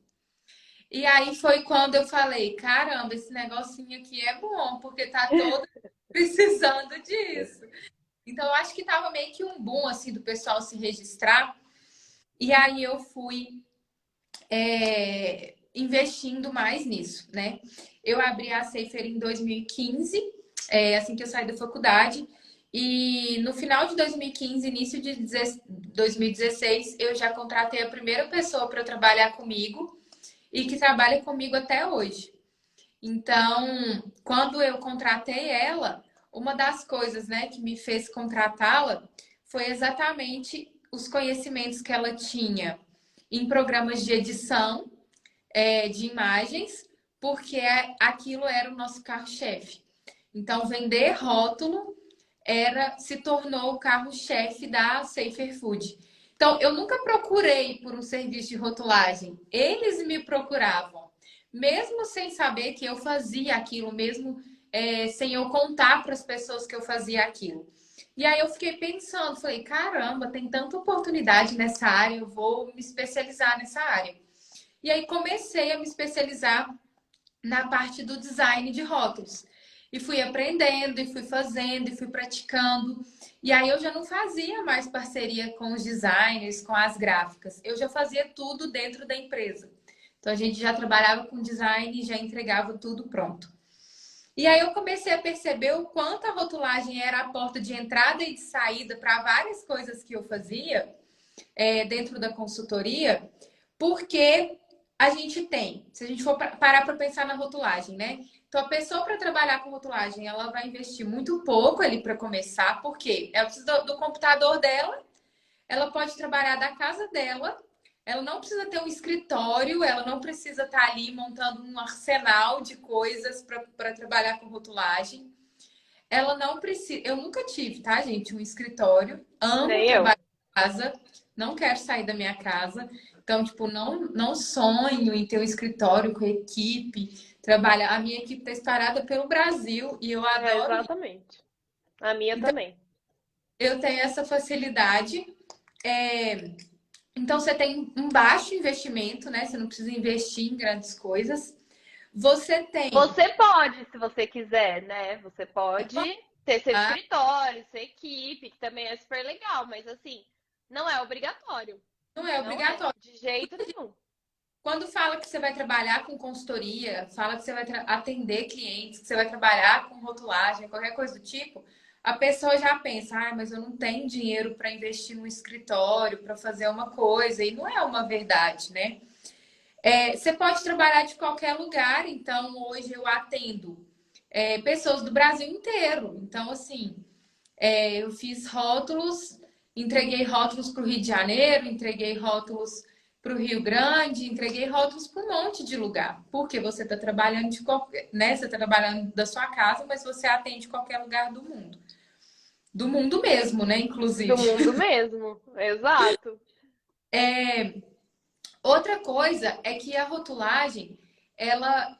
E aí foi quando eu falei, caramba, esse negocinho aqui é bom, porque tá todo precisando disso. Então, eu acho que tava meio que um boom, assim, do pessoal se registrar. E aí eu fui investindo mais nisso, né? Eu abri a Safer em 2015, assim que eu saí da faculdade. E no final de 2015, início de 2016, eu já contratei a primeira pessoa para trabalhar comigo e que trabalha comigo até hoje. Então, quando eu contratei ela, uma das coisas, né, que me fez contratá-la foi exatamente os conhecimentos que ela tinha em programas de edição, de imagens, porque aquilo era o nosso carro-chefe. Então, vender rótulo se tornou o carro-chefe da Safer Food. Então, eu nunca procurei por um serviço de rotulagem. Eles me procuravam, mesmo sem saber que eu fazia aquilo, mesmo sem eu contar para as pessoas que eu fazia aquilo. E aí eu fiquei pensando, falei, caramba, tem tanta oportunidade nessa área, eu vou me especializar nessa área. E aí comecei a me especializar na parte do design de rótulos. E fui aprendendo, e fui fazendo, e fui praticando. E aí eu já não fazia mais parceria com os designers, com as gráficas. Eu já fazia tudo dentro da empresa. Então a gente já trabalhava com design e já entregava tudo pronto. E aí eu comecei a perceber o quanto a rotulagem era a porta de entrada e de saída para várias coisas que eu fazia dentro da consultoria, porque a gente tem, se a gente for parar para pensar na rotulagem, né? Então, a pessoa para trabalhar com rotulagem, ela vai investir muito pouco ali para começar, porque ela precisa do computador dela, ela pode trabalhar da casa dela, ela não precisa ter um escritório, ela não precisa estar ali montando um arsenal de coisas para trabalhar com rotulagem. Ela não precisa. Eu nunca tive, tá, gente? Um escritório. Amo Nem eu. trabalhar em casa, não quero sair da minha casa. Então, tipo, não sonho em ter um escritório com equipe, trabalhar. A minha equipe está espalhada pelo Brasil e eu adoro isso. Exatamente. A minha Então, também. eu tenho essa facilidade. É, Então, você tem um baixo investimento, né? Você não precisa investir em grandes coisas. Você tem. Você pode, se você quiser, né? Você pode ter seu escritório, sua equipe, que também é super legal, mas assim, não é obrigatório. Não é Não é, obrigatório. de jeito nenhum. Quando fala que você vai trabalhar com consultoria, fala que você vai atender clientes, que você vai trabalhar com rotulagem, qualquer coisa do tipo, a pessoa já pensa, mas eu não tenho dinheiro para investir no escritório, para fazer uma coisa, e não é uma verdade, né? Você pode trabalhar de qualquer lugar, então hoje eu atendo pessoas do Brasil inteiro. Então, assim, eu fiz rótulos, entreguei rótulos para o Rio de Janeiro, entreguei rótulos para o Rio Grande, entreguei rótulos para um monte de lugar. Porque você está trabalhando de qualquer, né? Você está trabalhando da sua casa, mas você atende qualquer lugar do mundo. Do mundo mesmo, né? Inclusive. Do mundo mesmo, exato. Outra coisa é que a rotulagem, ela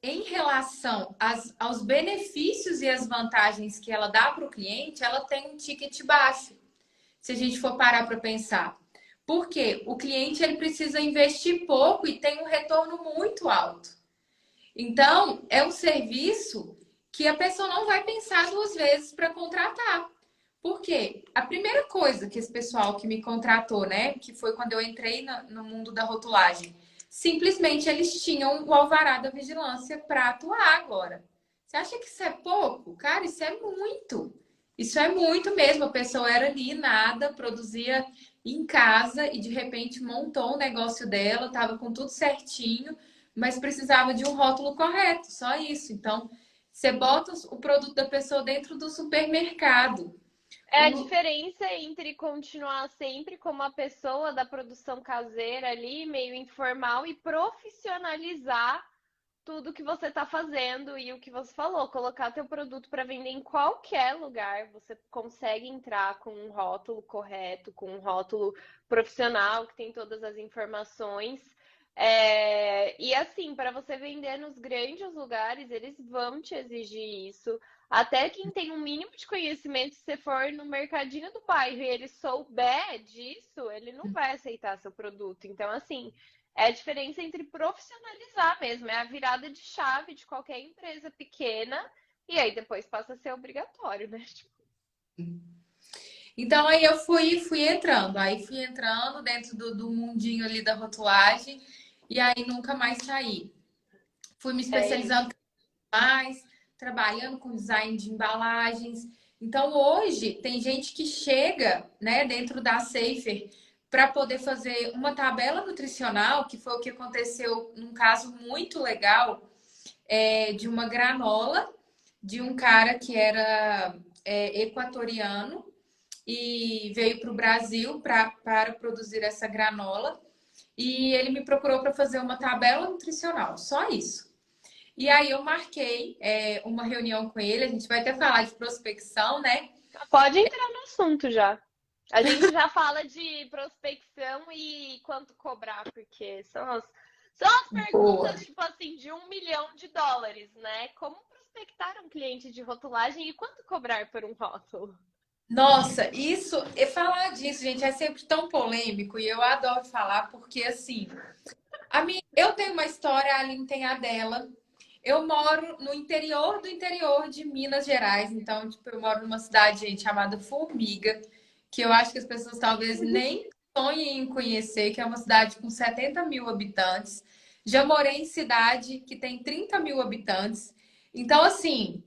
em relação aos benefícios e as vantagens que ela dá para o cliente, ela tem um ticket baixo, se a gente for parar para pensar. Porque o cliente ele precisa investir pouco e tem um retorno muito alto. Então, é um serviço que a pessoa não vai pensar duas vezes para contratar. Por quê? A primeira coisa que esse pessoal que me contratou, né, que foi quando eu entrei no mundo da rotulagem, simplesmente eles tinham o alvará da vigilância para atuar agora. Você acha que isso é pouco? Cara, isso é muito. Isso é muito mesmo. A pessoa era ali, nada, produzia em casa e de repente montou o negócio dela, estava com tudo certinho, mas precisava de um rótulo correto, só isso. Então, você bota o produto da pessoa dentro do supermercado. É a diferença entre continuar sempre como a pessoa da produção caseira ali, meio informal, e profissionalizar tudo que você está fazendo e o que você falou, colocar teu produto para vender em qualquer lugar, você consegue entrar com um rótulo correto, com um rótulo profissional que tem todas as informações. E assim, para você vender nos grandes lugares, eles vão te exigir isso. Até quem tem um mínimo de conhecimento, se você for no mercadinho do bairro e ele souber disso, ele não vai aceitar seu produto. Então, assim, é a diferença entre profissionalizar mesmo, é a virada de chave de qualquer empresa pequena, e aí depois passa a ser obrigatório, né? Então aí eu fui entrando dentro do mundinho ali da rotulagem e aí nunca mais saí. Fui me É isso. especializando mais, trabalhando com design de embalagens. Então hoje tem gente que chega, né, dentro da Safer para poder fazer uma tabela nutricional, que foi o que aconteceu num caso muito legal, de uma granola de um cara que era equatoriano e veio para o Brasil para produzir essa granola. E ele me procurou para fazer uma tabela nutricional, só isso. E aí eu marquei uma reunião com ele, a gente vai até falar de prospecção, né? Pode entrar no assunto já. A gente já fala de prospecção e quanto cobrar, porque são as Boa. perguntas, tipo assim, de US$ 1 milhão, né? Como prospectar um cliente de rotulagem e quanto cobrar por um rótulo? Nossa, isso, e falar disso, gente, é sempre tão polêmico e eu adoro falar porque assim, eu tenho uma história, a Aline tem a dela. Eu moro no interior do interior de Minas Gerais, então, tipo, eu moro numa cidade, gente, chamada Formiga, que eu acho que as pessoas talvez nem sonhem em conhecer, que é uma cidade com 70 mil habitantes. Já morei em cidade que tem 30 mil habitantes. Então, assim,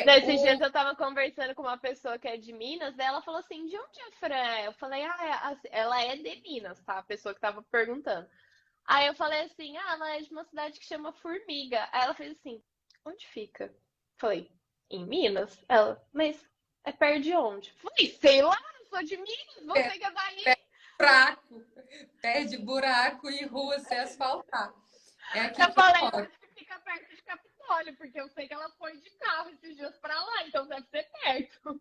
Nesses dias eu tava conversando com uma pessoa que é de Minas, daí ela falou assim, de onde a Fran é? Eu falei, ela é de Minas, tá? A pessoa que tava perguntando. Aí eu falei assim, ela é de uma cidade que chama Formiga. Aí ela fez assim, onde fica? Falei, em Minas? Ela, mas é perto de onde? Falei, sei lá, eu sou de Minas, você que é daí. fraco, perde buraco e rua sem asfaltar. É aqui Eu que eu falei, eu moro. acho que fica perto de Capitólio, porque eu sei que ela foi de carro esses dias pra lá, então deve ser perto.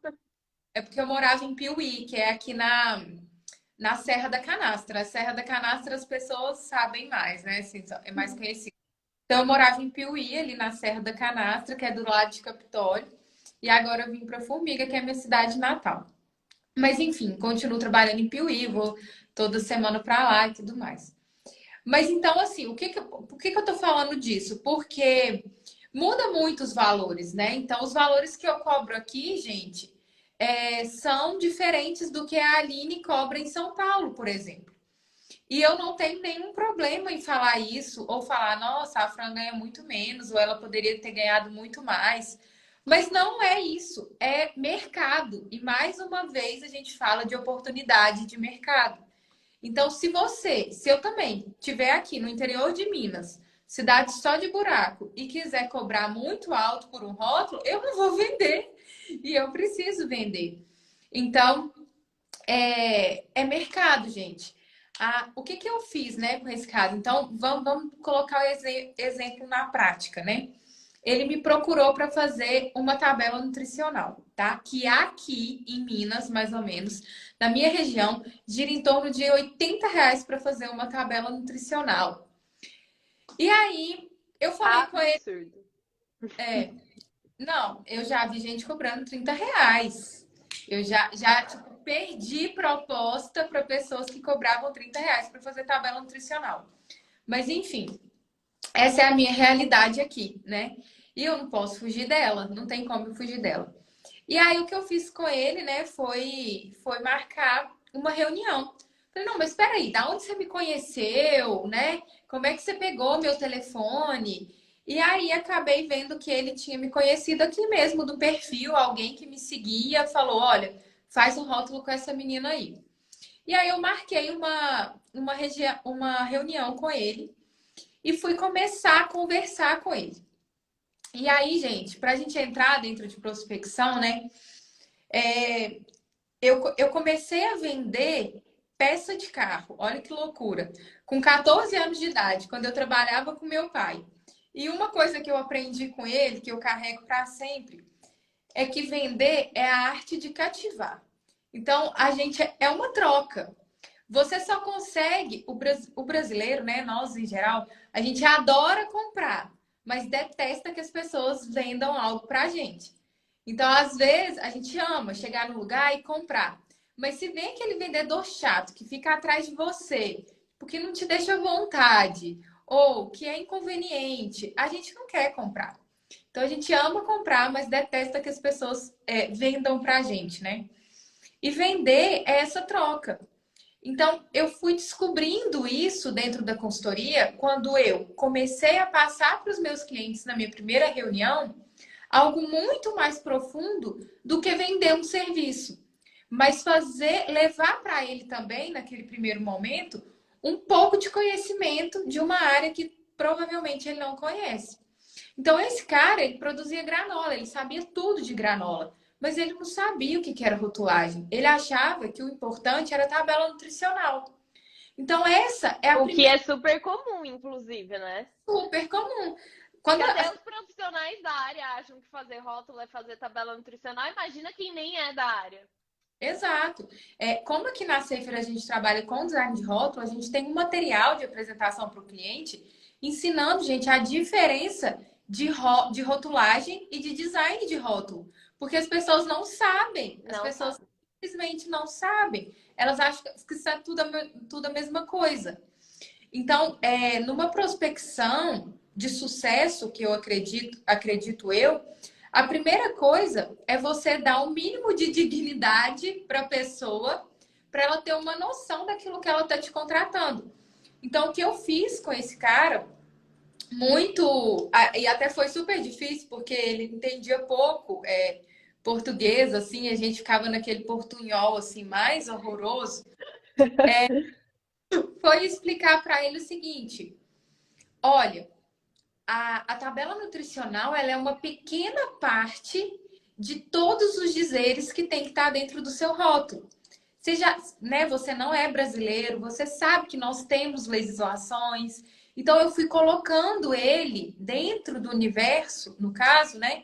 É porque eu morava em Piuí, que é aqui na Serra da Canastra. A Serra da Canastra as pessoas sabem mais, né? Assim, é mais conhecido. Então eu morava em Piuí, ali na Serra da Canastra, que é do lado de Capitólio. E agora eu vim para Formiga, que é a minha cidade natal. Mas enfim, continuo trabalhando em Piuí, vou toda semana para lá e tudo mais. Mas então, assim, por que que eu tô falando disso? Porque muda muito os valores, né? Então, os valores que eu cobro aqui, gente, são diferentes do que a Aline cobra em São Paulo, por exemplo. E eu não tenho nenhum problema em falar isso, ou falar, nossa, a Fran ganha muito menos, ou ela poderia ter ganhado muito mais. Mas não é isso, é mercado. E mais uma vez a gente fala de oportunidade de mercado. Então, se eu também estiver aqui no interior de Minas, cidade só de buraco, e quiser cobrar muito alto por um rótulo, eu não vou vender. E eu preciso vender. Então, é mercado, gente. O que que eu fiz, né, com esse caso? Então, vamos colocar o exemplo na prática, né? Ele me procurou para fazer uma tabela nutricional, tá? Que aqui em Minas, mais ou menos, na minha região, gira em torno de R$ 80 para fazer uma tabela nutricional. E aí, eu falei com ele, Absurdo. não, eu já vi gente cobrando R$ 30. Eu já tipo, perdi proposta para pessoas que cobravam R$ 30 para fazer tabela nutricional. Mas enfim, essa é a minha realidade aqui, né? E eu não posso fugir dela, não tem como eu fugir dela. E aí o que eu fiz com ele, né, foi marcar uma reunião Falei, não, mas espera aí, da onde você me conheceu, né? Como é que você pegou meu telefone? E aí acabei vendo que ele tinha me conhecido aqui mesmo do perfil, alguém que me seguia, falou, olha, faz um rótulo com essa menina aí. E aí eu marquei uma reunião com ele e fui começar a conversar com ele. E aí, gente, para a gente entrar dentro de prospecção, né? Eu comecei a vender peça de carro. Olha que loucura. Com 14 anos de idade, quando eu trabalhava com meu pai. E uma coisa que eu aprendi com ele, que eu carrego para sempre, é que vender é a arte de cativar. Então, a gente é uma troca. Você só consegue, o brasileiro, né? Nós em geral, a gente adora comprar, mas detesta que as pessoas vendam algo pra gente. Então, às vezes, a gente ama chegar no lugar e comprar. Mas se vem aquele vendedor chato que fica atrás de você, porque não te deixa à vontade, ou que é inconveniente, a gente não quer comprar. Então, a gente ama comprar, mas detesta que as pessoas vendam pra gente, né? E vender é essa troca. Então, eu fui descobrindo isso dentro da consultoria quando eu comecei a passar para os meus clientes na minha primeira reunião algo muito mais profundo do que vender um serviço, mas levar para ele também, naquele primeiro momento, um pouco de conhecimento de uma área que provavelmente ele não conhece. Então, esse cara, ele produzia granola, ele sabia tudo de granola, mas ele não sabia o que era rotulagem. Ele achava que o importante era a tabela nutricional. Então, essa é a O que primeira é super comum, inclusive, né? super comum. Quando Cadê os profissionais da área acham que fazer rótulo é fazer tabela nutricional? Imagina quem nem é da área. Exato. Como aqui na Safer a gente trabalha com design de rótulo, a gente tem um material de apresentação para o cliente ensinando, gente, a diferença de rotulagem e de design de rótulo. Porque as pessoas não sabem. As Não pessoas sabe. simplesmente não sabem. Elas acham que isso é tudo a mesma coisa. Então, numa prospecção de sucesso, que eu acredito eu, a primeira coisa é você dar um mínimo de dignidade para a pessoa, para ela ter uma noção daquilo que ela está te contratando. Então, o que eu fiz com esse cara, e até foi super difícil, porque ele entendia pouco português, assim, a gente ficava naquele portunhol, assim, mais horroroso, foi explicar para ele o seguinte: olha, a tabela nutricional ela é uma pequena parte de todos os dizeres que tem que estar dentro do seu rótulo. Você não é brasileiro, você sabe que nós temos legislações. Então eu fui colocando ele dentro do universo, no caso, né,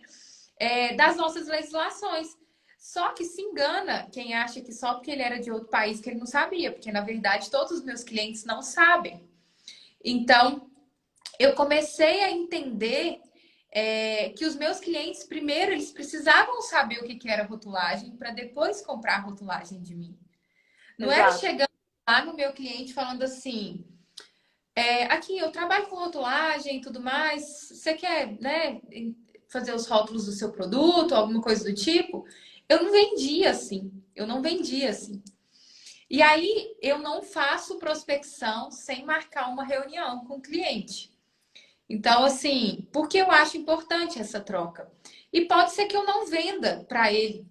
das nossas legislações. Só que se engana quem acha que só porque ele era de outro país que ele não sabia, porque na verdade todos os meus clientes não sabem. Então, eu comecei a entender que os meus clientes, primeiro, eles precisavam saber o que era rotulagem para depois comprar a rotulagem de mim. Não era Exato. chegando lá no meu cliente falando assim, aqui eu trabalho com rotulagem e tudo mais, você quer, né, fazer os rótulos do seu produto, alguma coisa do tipo? Eu não vendia assim, eu não vendia assim. E aí eu não faço prospecção sem marcar uma reunião com o cliente. Então, assim, porque eu acho importante essa troca. E pode ser que eu não venda para ele.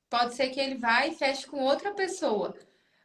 Pode ser que ele vá e feche com outra pessoa.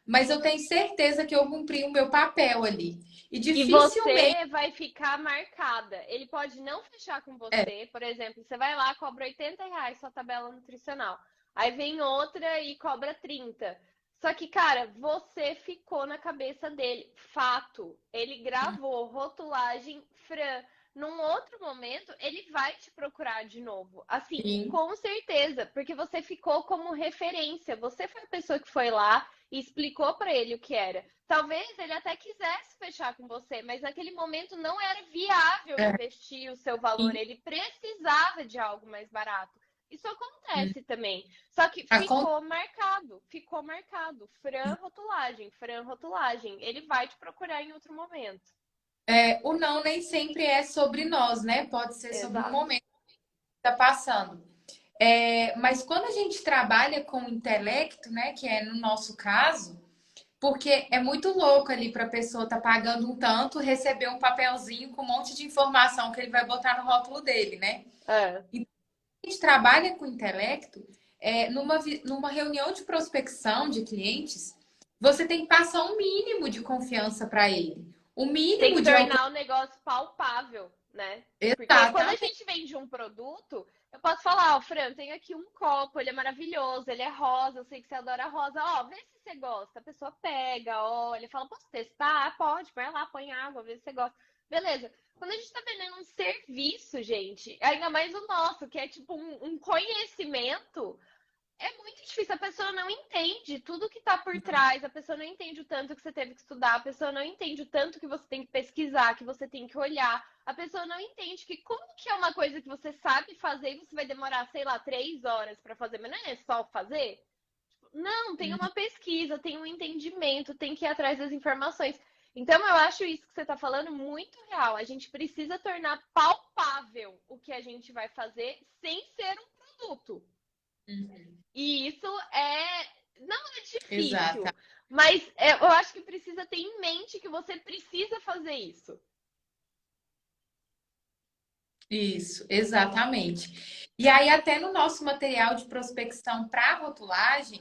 Mas eu tenho certeza que eu cumpri o meu papel ali. E E dificilmente. você vai ficar marcada. Ele pode não fechar com É, você. Por exemplo, você vai lá, cobra R$ 80 sua tabela nutricional. Aí vem outra e cobra 30. Só que, cara, você ficou na cabeça dele. Fato. Ele gravou rotulagem Fran. Num outro momento, ele vai te procurar de novo. Assim, sim. com certeza. Porque você ficou como referência. Você foi a pessoa que foi lá e explicou para ele o que era. Talvez ele até quisesse fechar com você, mas naquele momento não era viável É, investir o seu valor, sim. ele precisava de algo mais barato. Isso acontece também. Só que Acon- ficou marcado. Fran rotulagem, Fran rotulagem. Ele vai te procurar em outro momento. o não nem sempre é sobre nós, né? Pode ser sobre o Exato. momento que está passando. Mas quando a gente trabalha com o intelecto, né, que é no nosso caso, porque é muito louco ali para a pessoa estar pagando um tanto, receber um papelzinho com um monte de informação que ele vai botar no rótulo dele, né? É. A gente trabalha com intelecto, numa reunião de prospecção de clientes, você tem que passar um mínimo de confiança para ele. O Tem mínimo que de tornar o negócio palpável, né? Porque quando a Exatamente. gente vende um produto, eu posso falar, ó, Fran, tem aqui um copo, ele é maravilhoso, ele é rosa, eu sei que você adora rosa, ó, vê se você gosta. A pessoa pega, olha, fala, posso testar? Ah, pode, vai lá, põe água, vê se você gosta. Beleza. Quando a gente tá vendendo um serviço, gente, ainda mais o nosso, que é tipo um conhecimento, é muito difícil, a pessoa não entende tudo que está por trás, a pessoa não entende o tanto que você teve que estudar, a pessoa não entende o tanto que você tem que pesquisar, que você tem que olhar, a pessoa não entende que como que é uma coisa que você sabe fazer e você vai demorar, sei lá, 3 horas para fazer, mas não é só fazer? Não, tem uma pesquisa, tem um entendimento, tem que ir atrás das informações. Então, eu acho isso que você está falando muito real. A gente precisa tornar palpável o que a gente vai fazer sem ser um produto. E isso não é Exato. difícil, mas eu acho que precisa ter em mente que você precisa fazer isso. Isso, exatamente. E aí, até no nosso material de prospecção para rotulagem,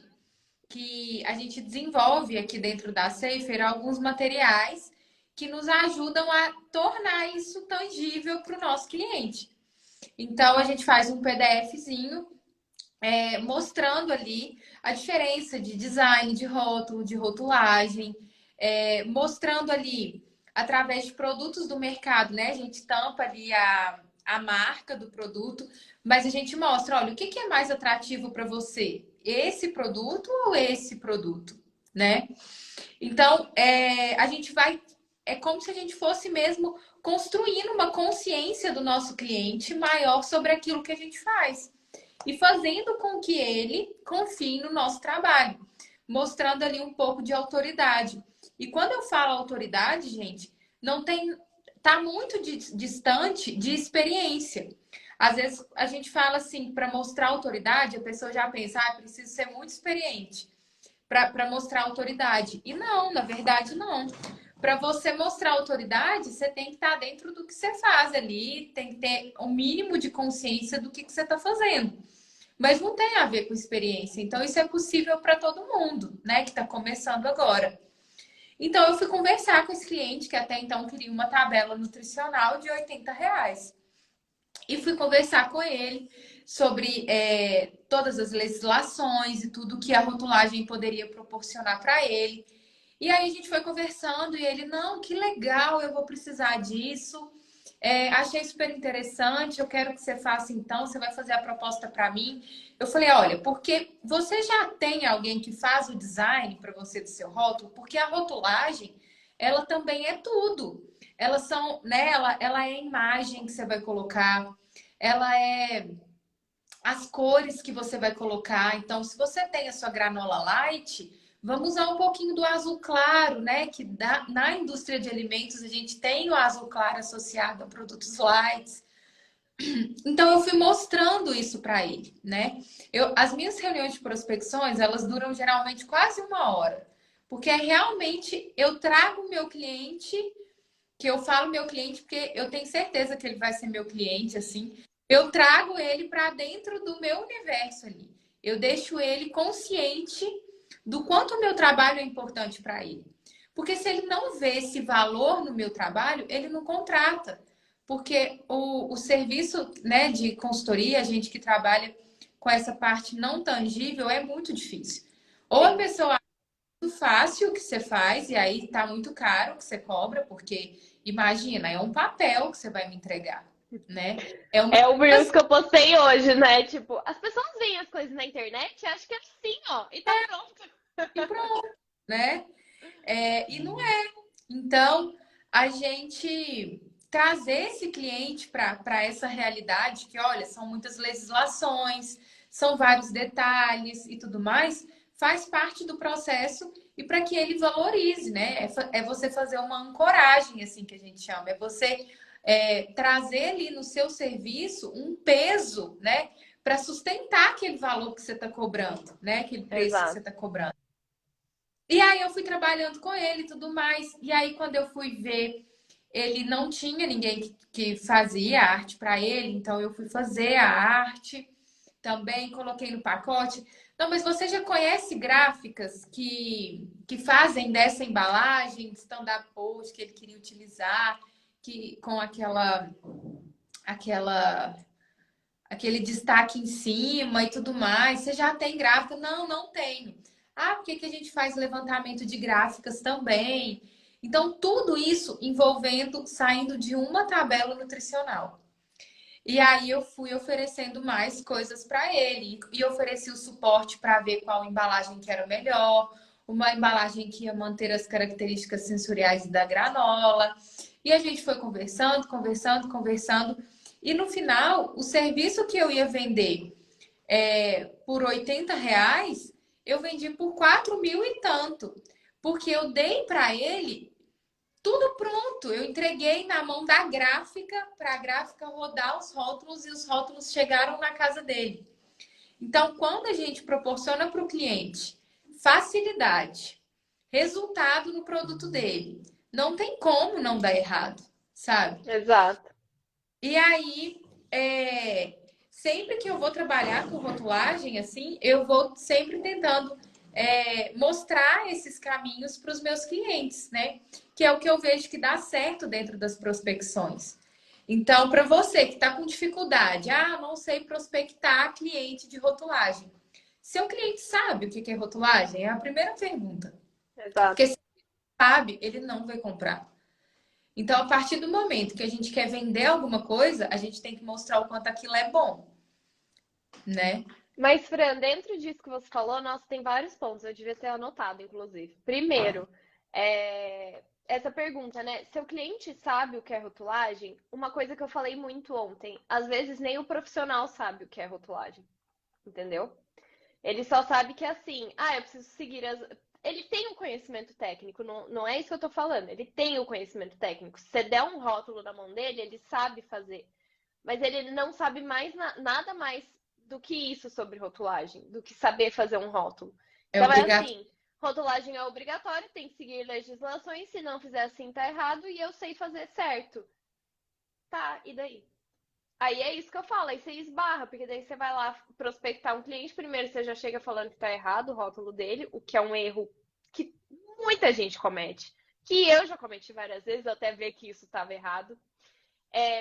que a gente desenvolve aqui dentro da Safer alguns materiais que nos ajudam a tornar isso tangível para o nosso cliente. Então, a gente faz um PDFzinho mostrando ali a diferença de design de rótulo, de rotulagem, mostrando ali através de produtos do mercado, né? A gente tampa ali a marca do produto, mas a gente mostra, olha, o que que é mais atrativo para você? Esse produto ou esse produto, né? Então, a gente vai. É como se a gente fosse mesmo construindo uma consciência do nosso cliente maior sobre aquilo que a gente faz e fazendo com que ele confie no nosso trabalho, mostrando ali um pouco de autoridade. E quando eu falo autoridade, gente, não tem, tá muito distante de experiência. Às vezes a gente fala assim, para mostrar autoridade, a pessoa já pensa, ah, preciso ser muito experiente para mostrar autoridade. E não, na verdade, não. Para você mostrar autoridade, você tem que estar dentro do que você faz ali, tem que ter o um mínimo de consciência do que você está fazendo. Mas não tem a ver com experiência. Então, isso é possível para todo mundo, né? Que está começando agora. Então, eu fui conversar com esse cliente que até então queria uma tabela nutricional de R$ 80. E fui conversar com ele sobre todas as legislações e tudo que a rotulagem poderia proporcionar para ele. E aí a gente foi conversando e ele, não, que legal, eu vou precisar disso. Achei super interessante, eu quero que você faça então, você vai fazer a proposta para mim. Eu falei, olha, porque você já tem alguém que faz o design para você do seu rótulo, porque a rotulagem, ela também é tudo. Elas são, né, ela é a imagem que você vai colocar, ela é as cores que você vai colocar. Então, se você tem a sua granola light, vamos usar um pouquinho do azul claro, né? Que na indústria de alimentos a gente tem o azul claro associado a produtos lights. Então eu fui mostrando isso para ele, né? As minhas reuniões de prospecções, elas duram geralmente quase 1 hora, porque realmente eu trago o meu cliente, que eu falo meu cliente, porque eu tenho certeza que ele vai ser meu cliente, assim. Eu trago ele para dentro do meu universo ali. Eu deixo ele consciente do quanto o meu trabalho é importante para ele. Porque se ele não vê esse valor no meu trabalho, ele não contrata. Porque o serviço, né, de consultoria, a gente que trabalha com essa parte não tangível, é muito difícil. Ou a pessoa acha muito fácil o que você faz, e aí está muito caro o que você cobra, porque imagina, é um papel que você vai me entregar, né? É o Reels que eu postei hoje, né? Tipo, as pessoas veem as coisas na internet e acham que é assim, ó, e tá pronto. E pronto, né? E não é. Então, a gente trazer esse cliente para essa realidade, que olha, são muitas legislações, são vários detalhes e tudo mais, faz parte do processo e para que ele valorize, né? É você fazer uma ancoragem, assim que a gente chama, é você trazer ali no seu serviço um peso, né? Para sustentar aquele valor que você está cobrando, né? Aquele preço que você Exato. está cobrando. E aí eu fui trabalhando com ele e tudo mais. E aí quando eu fui ver, ele não tinha ninguém que fazia arte para ele, então eu fui fazer a arte também, coloquei no pacote. Não, mas você já conhece gráficas que fazem dessa embalagem de stand-up post que ele queria utilizar, que com aquela aquele destaque em cima e tudo mais. Você já tem gráfica? Não, não tenho. Ah, por que que a gente faz levantamento de gráficas também? Então, tudo isso envolvendo, saindo de uma tabela nutricional. E aí eu fui oferecendo mais coisas para ele e ofereci o suporte para ver qual embalagem que era melhor, uma embalagem que ia manter as características sensoriais da granola. E a gente foi conversando, conversando, conversando. E no final, o serviço que eu ia vender por R$ 80, eu vendi por 4.000 e tanto. Porque eu dei para ele tudo pronto. Eu entreguei na mão da gráfica para a gráfica rodar os rótulos e os rótulos chegaram na casa dele. Então, quando a gente proporciona para o cliente facilidade, resultado no produto dele, não tem como não dar errado, sabe? Exato. E aí, sempre que eu vou trabalhar com rotulagem, assim, eu vou sempre tentando mostrar esses caminhos para os meus clientes, né? Que é o que eu vejo que dá certo dentro das prospecções. Então, para você que está com dificuldade, não sei prospectar cliente de rotulagem. Seu cliente sabe o que é rotulagem? É a primeira pergunta. Exato. Porque se sabe, ele não vai comprar. Então, a partir do momento que a gente quer vender alguma coisa, a gente tem que mostrar o quanto aquilo é bom, né? Mas, Fran, dentro disso que você falou, nossa, tem vários pontos. Eu devia ter anotado, inclusive. Primeiro, essa pergunta, né? Seu cliente sabe o que é rotulagem? Uma coisa que eu falei muito ontem. Às vezes nem o profissional sabe o que é rotulagem, entendeu? Ele só sabe que é assim, eu preciso seguir as. Ele tem um conhecimento técnico, não, não é isso que eu tô falando. Ele tem o conhecimento técnico. Se você der um rótulo na mão dele, ele sabe fazer. Mas ele não sabe mais nada mais do que isso sobre rotulagem, do que saber fazer um rótulo. É Então é obrigatório. assim, rotulagem é obrigatório, tem que seguir legislações, se não fizer assim tá errado e eu sei fazer certo. Tá, e daí? Aí é isso que eu falo, aí você esbarra, porque daí você vai lá prospectar um cliente, primeiro você já chega falando que tá errado o rótulo dele, o que é um erro que muita gente comete, que eu já cometi várias vezes, até ver que isso estava errado.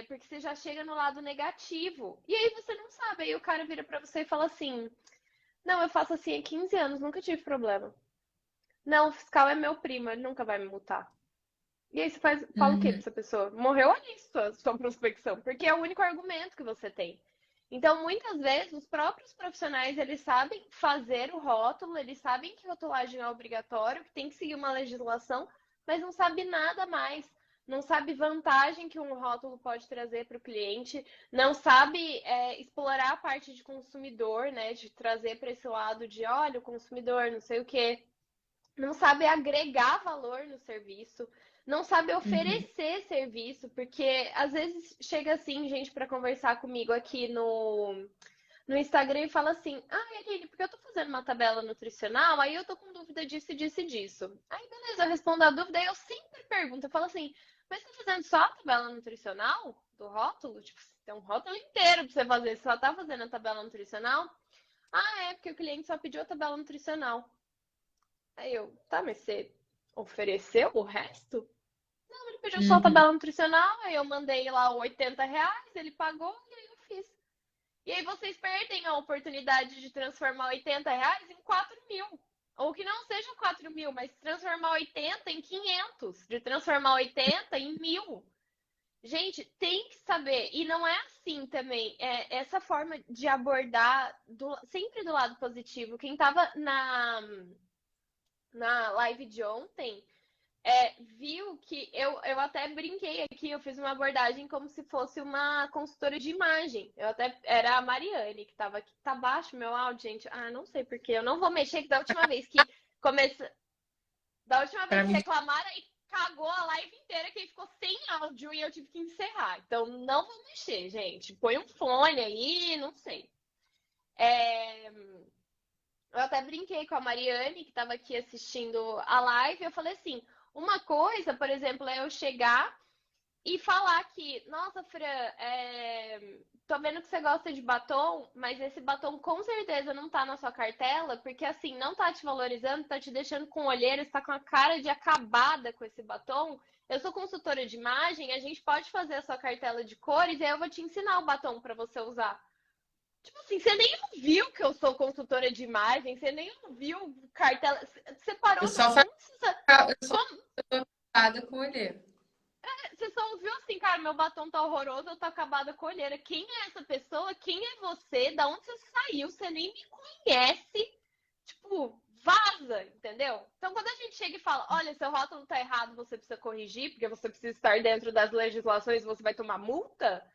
Porque você já chega no lado negativo. E aí você não sabe. Aí o cara vira pra você e fala assim: Não, eu faço assim há 15 anos, nunca tive problema. Não, o fiscal é meu primo, ele nunca vai me multar. E aí você fala o quê pra Uhum. essa pessoa? Morreu ali sua prospecção, porque é o único argumento que você tem. Então, muitas vezes, os próprios profissionais, eles sabem fazer o rótulo, eles sabem que rotulagem é obrigatório, que tem que seguir uma legislação, mas não sabe nada mais. Não sabe vantagem que um rótulo pode trazer para o cliente, não sabe explorar a parte de consumidor, né? De trazer para esse lado de, olha, o consumidor, não sei o quê, não sabe agregar valor no serviço, não sabe Uhum. oferecer serviço, porque às vezes chega assim, gente, para conversar comigo aqui no Instagram e fala assim: Eline, porque eu tô fazendo uma tabela nutricional, aí eu tô com dúvida disso, disso e disso. Aí, beleza, eu respondo a dúvida, aí eu sempre pergunto, eu falo assim: mas tá fazendo só a tabela nutricional do rótulo? Tipo, tem um rótulo inteiro pra você fazer, você só tá fazendo a tabela nutricional? Porque o cliente só pediu a tabela nutricional. Aí eu, tá, mas você ofereceu o resto? Não, ele pediu só a Uhum. tabela nutricional, aí eu mandei lá R$ 80, ele pagou e aí eu fiz. E aí vocês perdem a oportunidade de transformar R$ 80 em 4.000. Ou que não seja 4.000, mas transformar 80 em 500, de transformar 80 em 1.000. Gente, tem que saber. E não é assim também. Essa forma de abordar sempre do lado positivo. Quem tava na live de ontem viu que eu até brinquei aqui, eu fiz uma abordagem como se fosse uma consultora de imagem. Era a Mariane que estava aqui. Tá baixo meu áudio, gente. Não sei porque eu não vou mexer, que começa, da última Para vez que mim. reclamaram e cagou a live inteira, que aí ficou sem áudio e eu tive que encerrar. Então não vou mexer, gente. Põe um fone aí, não sei. É, eu até brinquei com a Mariane, que estava aqui assistindo a live, eu falei assim, uma coisa, por exemplo, é eu chegar e falar que, nossa, Fran, tô vendo que você gosta de batom, mas esse batom com certeza não tá na sua cartela, porque assim, não tá te valorizando, tá te deixando com olheira, está com a cara de acabada com esse batom. Eu sou consultora de imagem, a gente pode fazer a sua cartela de cores e aí eu vou te ensinar o batom para você usar. Tipo assim, você nem viu que eu sou consultora de imagem, você nem viu cartela. Você Eu parou no só faço, assunto? eu só tô preocupada com olheira. Você só ouviu assim, cara, meu batom tá horroroso, eu tô acabada com a olheira. Quem é essa pessoa? Quem é você? Da onde você saiu? Você nem me conhece. Tipo, vaza, entendeu? Então, quando a gente chega e fala, olha, seu rótulo tá errado, você precisa corrigir, porque você precisa estar dentro das legislações, você vai tomar multa.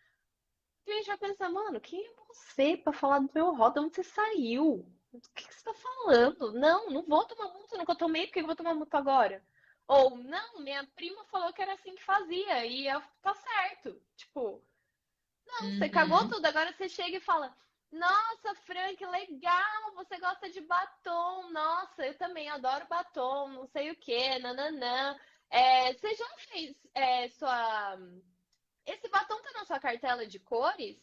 A gente vai pensar, mano, quem é você pra falar do meu rótulo? De onde você saiu? O que você tá falando? Não, não vou tomar multa, nunca tomei, por que eu vou tomar multa agora? Ou, não, minha prima falou que era assim que fazia, e eu, tá certo. Tipo, não, você cagou Uhum. tudo, agora você chega e fala, nossa, Frank, legal, você gosta de batom, nossa, eu também adoro batom, não sei o que, nananã. Você já fez sua esse batom tá na sua cartela de cores?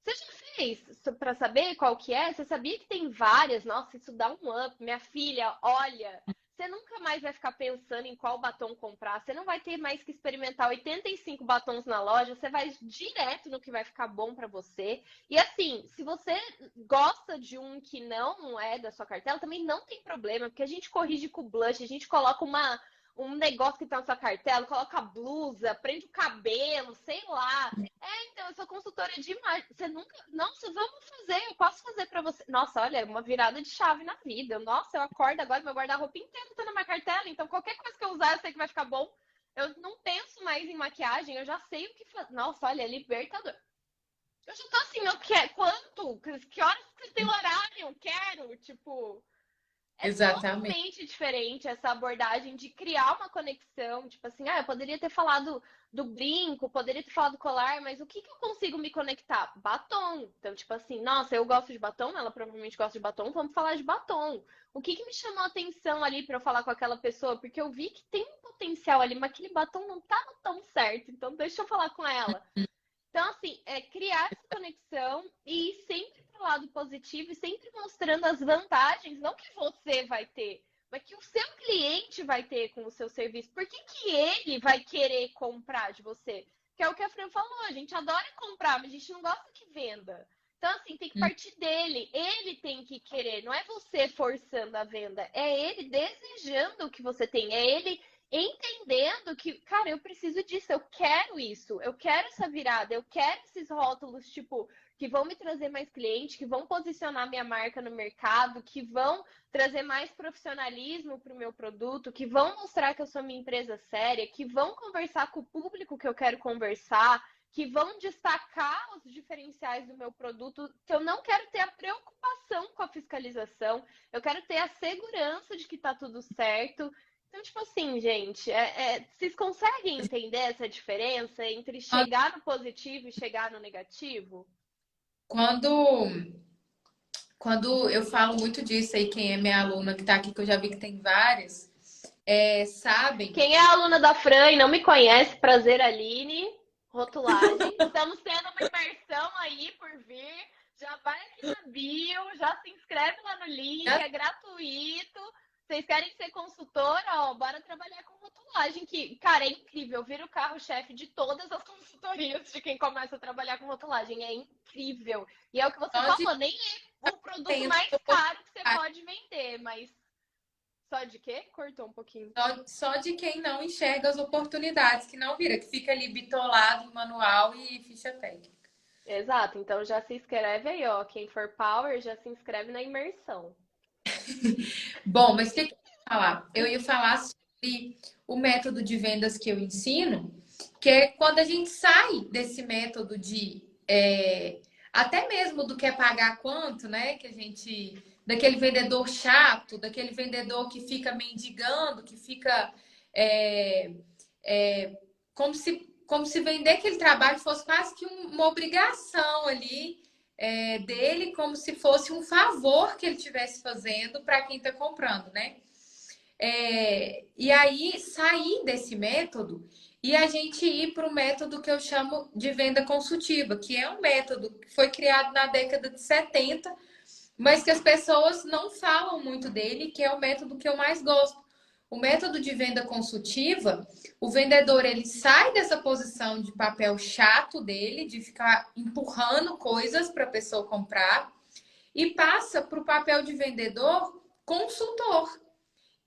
Você já fez para saber qual que é? Você sabia que tem várias? Nossa, isso dá um up. Minha filha, olha, você nunca mais vai ficar pensando em qual batom comprar. Você não vai ter mais que experimentar 85 batons na loja. Você vai direto no que vai ficar bom para você. E assim, se você gosta de um que não é da sua cartela, também não tem problema, porque a gente corrige com blush, a gente coloca um negócio que tá na sua cartela, coloca a blusa, prende o cabelo, sei lá. Então, eu sou consultora de imagem. Você nunca. Nossa, vamos fazer, eu posso fazer pra você. Nossa, olha, é uma virada de chave na vida. Nossa, eu acordo agora, meu guarda-roupa inteiro tá na minha cartela, então qualquer coisa que eu usar, eu sei que vai ficar bom. Eu não penso mais em maquiagem, eu já sei o que fazer. Nossa, olha, é libertador. Eu já tô assim, eu quero. Quanto? Que horas que você tem horário? Eu quero, tipo. É Exatamente. totalmente diferente essa abordagem de criar uma conexão. Tipo assim, eu poderia ter falado do brinco, poderia ter falado do colar, mas o que que eu consigo me conectar? Batom. Então, tipo assim, nossa, eu gosto de batom, ela provavelmente gosta de batom, vamos falar de batom. O que que me chamou a atenção ali para eu falar com aquela pessoa? Porque eu vi que tem um potencial ali, mas aquele batom não tava tão certo, então deixa eu falar com ela. Então, assim, criar essa conexão e ir sempre para o lado positivo e sempre mostrando as vantagens, não que você vai ter, mas que o seu cliente vai ter com o seu serviço. Por que que ele vai querer comprar de você? Que é o que a Fran falou, a gente adora comprar, mas a gente não gosta que venda. Então, assim, tem que partir dele. Ele tem que querer, não é você forçando a venda, é ele desejando o que você tem, é ele entendendo que, cara, eu preciso disso, eu quero isso, eu quero essa virada, eu quero esses rótulos, tipo, que vão me trazer mais cliente, que vão posicionar minha marca no mercado, que vão trazer mais profissionalismo para o meu produto, que vão mostrar que eu sou uma empresa séria, que vão conversar com o público que eu quero conversar, que vão destacar os diferenciais do meu produto, que eu não quero ter a preocupação com a fiscalização, eu quero ter a segurança de que está tudo certo. Então, tipo assim, gente, vocês conseguem entender essa diferença entre chegar no positivo e chegar no negativo? Quando, quando eu falo muito disso aí, quem é minha aluna que tá aqui, que eu já vi que tem várias, sabem. Quem é aluna da Fran e não me conhece, prazer, Aline, rotulagem. Estamos tendo uma imersão aí por vir. Já vai aqui na bio, já se inscreve lá no link, é gratuito. Vocês querem ser consultora? Ó, bora trabalhar com rotulagem, que, cara, é incrível. Vira o carro-chefe de todas as consultorias de quem começa a trabalhar com rotulagem. É incrível. E é o que você Só de falou, nem é o produto tem mais caro que você pode vender, mas só de quê? Cortou um pouquinho. só de quem não enxerga as oportunidades, que não vira, que fica ali bitolado em manual e ficha técnica. Exato, então já se inscreve aí, ó. Quem for power já se inscreve na imersão. Bom, mas o que eu ia falar? Eu ia falar sobre o método de vendas que eu ensino, que é quando a gente sai desse método de até mesmo do que é pagar quanto, né? Que a gente. Daquele vendedor chato, daquele vendedor que fica mendigando, que fica é, como se vender aquele trabalho fosse quase que uma obrigação ali. dele como se fosse um favor que ele estivesse fazendo para quem está comprando, né? E aí sair desse método e a gente ir para o método que eu chamo de venda consultiva, que é um método que foi criado na década de 70, mas que as pessoas não falam muito dele, que é o método que eu mais gosto. O método de venda consultiva, o vendedor ele sai dessa posição de papel chato dele, de ficar empurrando coisas para a pessoa comprar, e passa para o papel de vendedor consultor,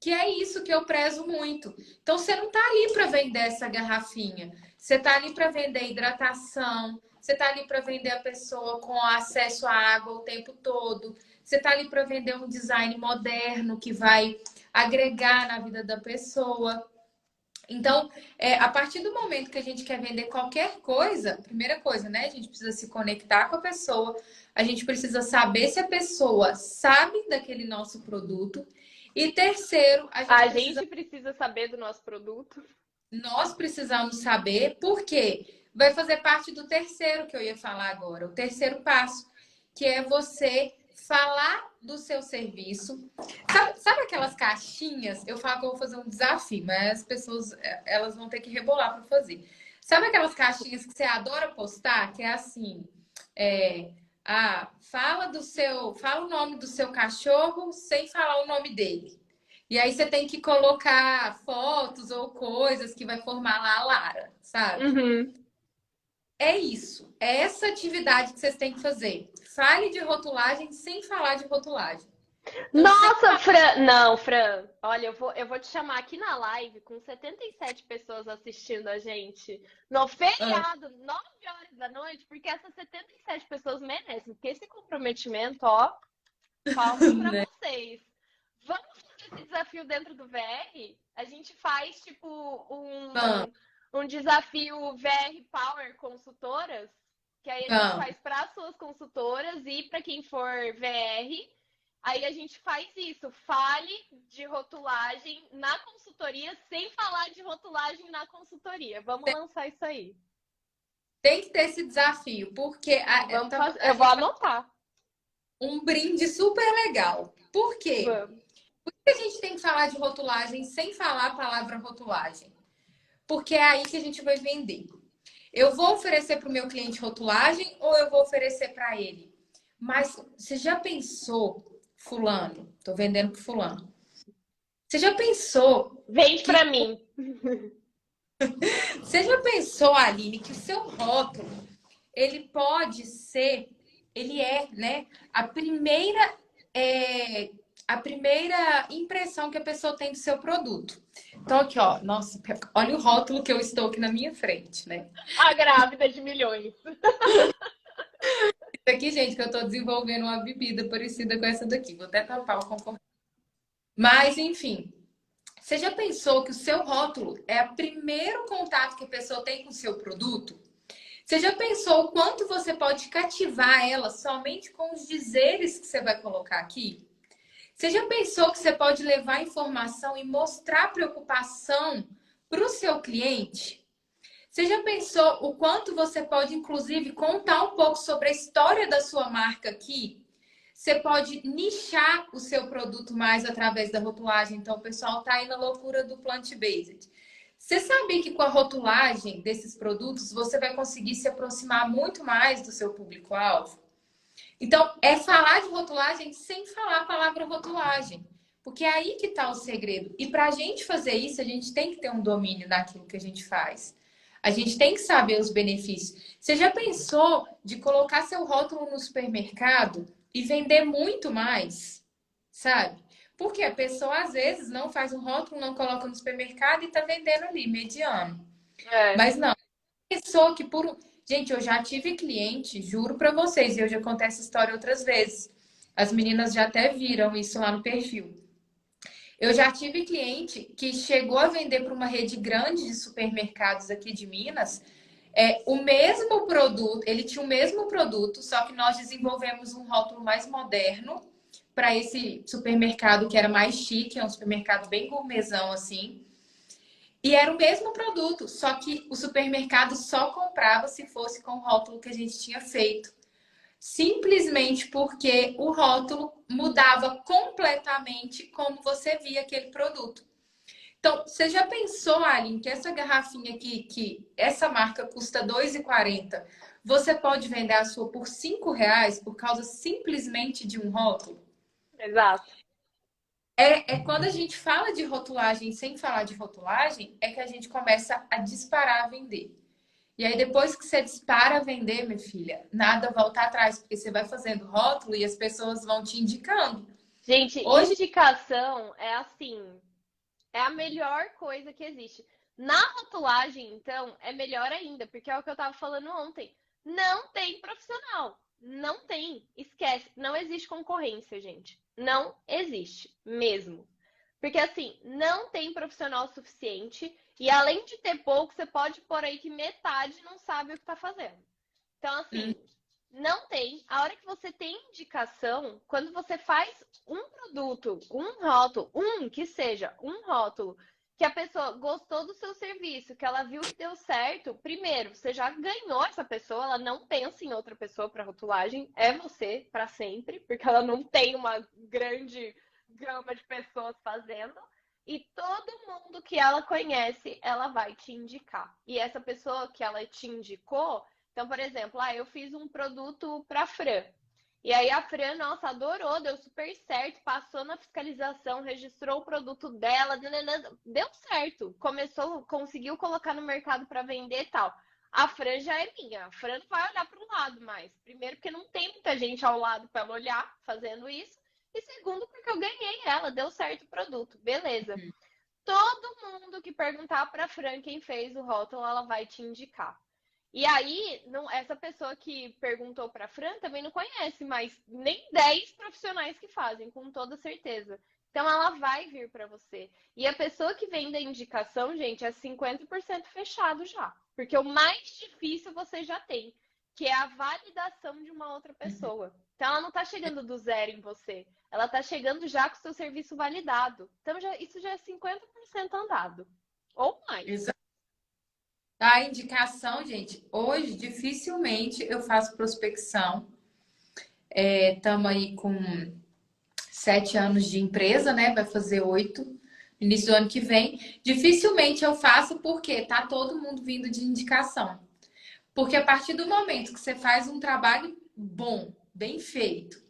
que é isso que eu prezo muito. Então, você não está ali para vender essa garrafinha. Você está ali para vender hidratação. Você está ali para vender a pessoa com acesso à água o tempo todo. Você está ali para vender um design moderno que vai agregar na vida da pessoa. Então, a partir do momento que a gente quer vender qualquer coisa, primeira coisa, né? A gente precisa se conectar com a pessoa. A gente precisa saber se a pessoa sabe daquele nosso produto. E terceiro, A gente precisa saber do nosso produto. nós precisamos saber por quê. Vai fazer parte do terceiro que eu ia falar agora, o terceiro passo, que é você falar do seu serviço. Sabe aquelas caixinhas? Eu falo que eu vou fazer um desafio, mas as pessoas elas vão ter que rebolar para fazer. Sabe aquelas caixinhas que você adora postar, que é assim, fala o nome do seu cachorro sem falar o nome dele. E aí você tem que colocar fotos ou coisas que vai formar lá a Lara, sabe? Uhum. É isso. É essa atividade que vocês têm que fazer. Fale de rotulagem sem falar de rotulagem. Nossa, Fran! Não, Fran, olha, eu vou te chamar aqui na live com 77 pessoas assistindo a gente no feriado, 9 horas da noite, porque essas 77 pessoas merecem, porque esse comprometimento, ó, palmas pra vocês. Vamos fazer esse desafio dentro do VR? A gente faz, tipo, um desafio VR Power Consultoras, que aí a gente faz para as suas consultoras e para quem for VR. Aí a gente faz isso, fale de rotulagem na consultoria sem falar de rotulagem na consultoria. Vamos lançar isso aí. Tem que ter esse desafio, porque eu vou anotar. Um brinde super legal. Por quê? Por que a gente tem que falar de rotulagem sem falar a palavra rotulagem? Porque é aí que a gente vai vender. Eu vou oferecer para o meu cliente rotulagem ou eu vou oferecer para ele? Mas você já pensou, fulano, tô vendendo pro fulano. Você já pensou? Vende para mim. Você já pensou, Aline, que o seu rótulo, ele pode ser, ele é, né, a primeira impressão que a pessoa tem do seu produto. Então aqui, ó, nossa, olha o rótulo que eu estou aqui na minha frente, né? A grávida de milhões. Isso aqui, gente, que eu tô desenvolvendo uma bebida parecida com essa daqui. Vou até tapar o concorrente. Mas, enfim, você já pensou que o seu rótulo é o primeiro contato que a pessoa tem com o seu produto? Você já pensou o quanto você pode cativar ela somente com os dizeres que você vai colocar aqui? Você já pensou que você pode levar informação e mostrar preocupação para o seu cliente? Você já pensou o quanto você pode, inclusive, contar um pouco sobre a história da sua marca aqui? Você pode nichar o seu produto mais através da rotulagem. Então, o pessoal está aí na loucura do plant-based. Você sabia que com a rotulagem desses produtos, você vai conseguir se aproximar muito mais do seu público-alvo? Então, é falar de rotulagem sem falar a palavra rotulagem. Porque é aí que está o segredo. E para a gente fazer isso, a gente tem que ter um domínio daquilo que a gente faz. A gente tem que saber os benefícios. Você já pensou de colocar seu rótulo no supermercado e vender muito mais? Sabe? Porque a pessoa, às vezes, não faz um rótulo, não coloca no supermercado e está vendendo ali, mediano. Mas não. Pensou que Gente, eu já tive cliente, juro para vocês, e eu já contei essa história outras vezes. As meninas já até viram isso lá no perfil. Eu já tive cliente que chegou a vender para uma rede grande de supermercados aqui de Minas, o mesmo produto, ele tinha o mesmo produto, só que nós desenvolvemos um rótulo mais moderno para esse supermercado que era mais chique, é um supermercado bem gourmetzão assim. E era o mesmo produto, só que o supermercado só comprava se fosse com o rótulo que a gente tinha feito. simplesmente porque o rótulo mudava completamente como você via aquele produto. Então, você já pensou, Aline, que essa garrafinha aqui, que essa marca custa R$ 2,40, você pode vender a sua por R$ 5 por causa simplesmente de um rótulo? Exato. É quando a gente fala de rotulagem sem falar de rotulagem, é que a gente começa a disparar a vender. E aí, depois que você dispara a vender, minha filha, nada volta atrás, porque você vai fazendo rótulo e as pessoas vão te indicando. Gente, Hoje, indicação é assim, é a melhor coisa que existe. Na rotulagem, então, é melhor ainda, porque é o que eu tava falando ontem. Não tem profissional. Não tem. Esquece. Não existe concorrência, gente. Não existe mesmo. Porque assim, não tem profissional suficiente e além de ter pouco, você pode pôr aí que metade não sabe o que tá fazendo. Então, assim, não tem. A hora que você tem indicação, quando você faz um produto, um rótulo, que seja um rótulo, que a pessoa gostou do seu serviço, que ela viu que deu certo, primeiro, você já ganhou essa pessoa, ela não pensa em outra pessoa para rotulagem, é você para sempre, porque ela não tem uma grande gama de pessoas fazendo. E todo mundo que ela conhece, ela vai te indicar. E essa pessoa que ela te indicou, então, por exemplo, eu fiz um produto para a Fran. E aí a Fran, nossa, adorou, deu super certo, passou na fiscalização, registrou o produto dela, deu certo. Começou, conseguiu colocar no mercado para vender e tal. A Fran já é minha. A Fran não vai olhar para o lado mais. Primeiro, porque não tem muita gente ao lado para ela olhar fazendo isso. E segundo, porque eu ganhei ela, deu certo o produto. Beleza. Todo mundo que perguntar para a Fran quem fez o rótulo, ela vai te indicar. E aí, não, essa pessoa que perguntou para a Fran também não conhece mais nem 10 profissionais que fazem, com toda certeza. Então, ela vai vir para você. E a pessoa que vem da indicação, gente, é 50% fechado já. Porque o mais difícil você já tem, que é a validação de uma outra pessoa. Então, ela não está chegando do zero em você. Ela está chegando já com o seu serviço validado. Então, isso já é 50% andado. Ou mais. a indicação, gente, hoje dificilmente eu faço prospecção. Estamos aí com 7 anos de empresa, né? Vai fazer 8 no início do ano que vem. Dificilmente eu faço porque tá todo mundo vindo de indicação. Porque a partir do momento que você faz um trabalho bom, bem feito,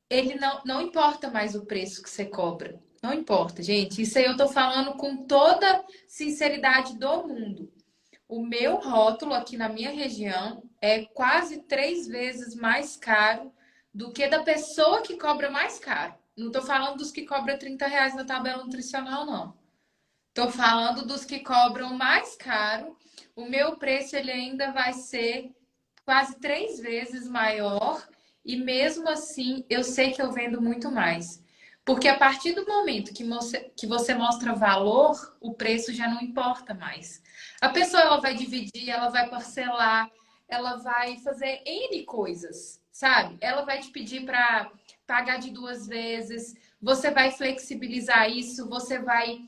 ele não importa mais o preço que você cobra. Não importa, gente. Isso aí eu tô falando com toda sinceridade do mundo. O meu rótulo aqui na minha região é quase 3 vezes mais caro do que da pessoa que cobra mais caro. Não estou falando dos que cobram R$ 30 na tabela nutricional, não. Estou falando dos que cobram mais caro. O meu preço ele ainda vai ser quase 3 vezes maior e mesmo assim eu sei que eu vendo muito mais. Porque a partir do momento que você mostra valor, o preço já não importa mais. A pessoa ela vai dividir, ela vai parcelar, ela vai fazer N coisas, sabe? Ela vai te pedir para pagar de 2 vezes, você vai flexibilizar isso, você vai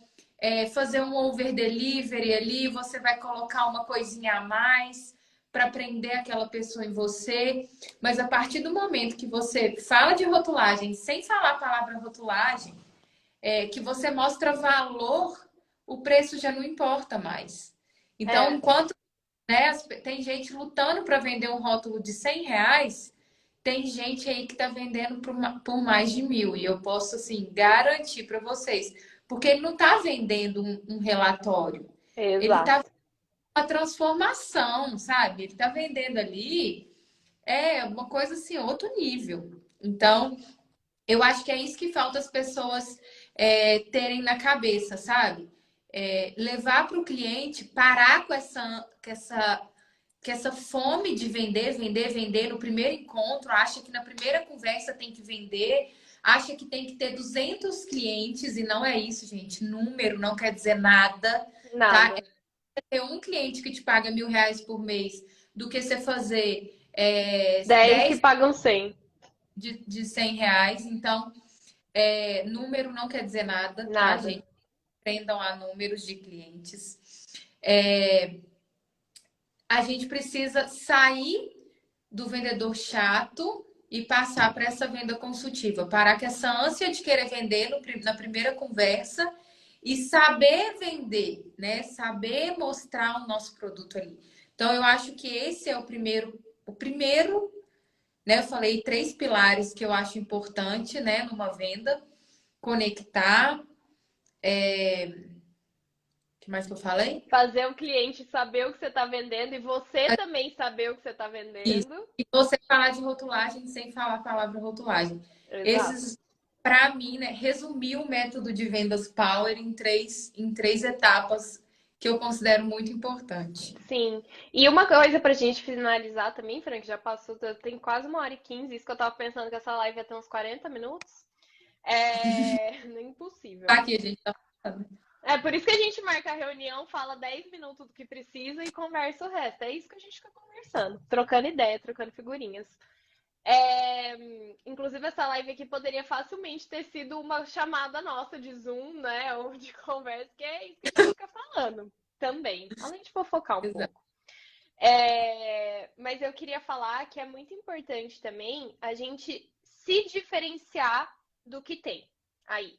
fazer um over delivery ali, você vai colocar uma coisinha a mais para prender aquela pessoa em você. Mas a partir do momento que você fala de rotulagem, sem falar a palavra rotulagem, que você mostra valor, o preço já não importa mais. Então, É. enquanto tem gente lutando para vender um rótulo de R$ 100, tem gente aí que está vendendo por mais de 1.000. E eu posso, assim, garantir para vocês. Porque ele não está vendendo um relatório. Ele está Exato. vendendo uma transformação, sabe? Ele está vendendo ali uma coisa assim, outro nível. Então, eu acho que é isso que falta as pessoas terem na cabeça, sabe? Levar para o cliente, parar com essa fome de vender, vender, vender no primeiro encontro, acha que na primeira conversa tem que vender, acha que tem que ter 200 clientes e não é isso, gente. Número não quer dizer nada, tá? Nada. Ter um cliente que te paga R$ 1.000 por mês do que você fazer 10 que 10 pagam 100. de R$ 100. Então, número não quer dizer nada, tá, Nada. gente? Aprendam a números de clientes. A gente precisa sair do vendedor chato e passar para essa venda consultiva. Parar com essa ânsia de querer vender na primeira conversa e saber vender, né? Saber mostrar o nosso produto ali. Então, eu acho que esse é o primeiro, né? Eu falei 3 pilares que eu acho importante, né? Numa venda, conectar. O que mais que eu falei? Fazer o cliente saber o que você está vendendo e você também saber o que você está Isso. vendendo. E você falar de rotulagem sem falar a palavra rotulagem. Exato. Esses, para mim, né, resumir o método de vendas Power em três etapas que eu considero muito importante. Sim. E uma coisa pra gente finalizar também, Frank, já passou, tem quase 1h15, isso que eu tava pensando que essa live ia ter uns 40 minutos. É impossível. Aqui a gente tá falando. É por isso que a gente marca a reunião, fala 10 minutos do que precisa e conversa o resto. É isso que a gente fica conversando, trocando ideia, trocando figurinhas. Inclusive, essa live aqui poderia facilmente ter sido uma chamada nossa de Zoom, né? Ou de conversa, que é isso que a gente fica falando também, além de fofocar um Exato. pouco. Mas eu queria falar que é muito importante também a gente se diferenciar do que tem aí.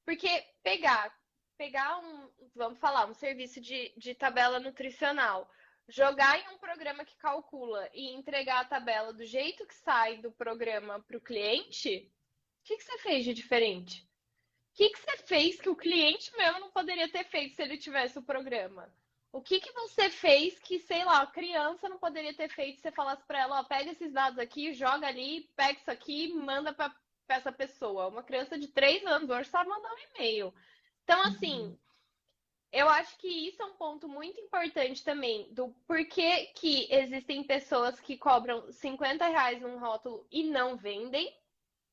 Porque pegar vamos falar, um serviço de tabela nutricional, jogar em um programa que calcula e entregar a tabela do jeito que sai do programa para o cliente, o que você fez de diferente? O que você fez que o cliente mesmo não poderia ter feito se ele tivesse o programa? O que você fez que, sei lá, a criança não poderia ter feito se você falasse para ela, ó, pega esses dados aqui, joga ali, pega isso aqui e manda para essa pessoa. Uma criança de 3 anos hoje sabe mandar um e-mail. Então, assim, eu acho que isso é um ponto muito importante também, do porquê que existem pessoas que cobram R$ 50 num rótulo e não vendem,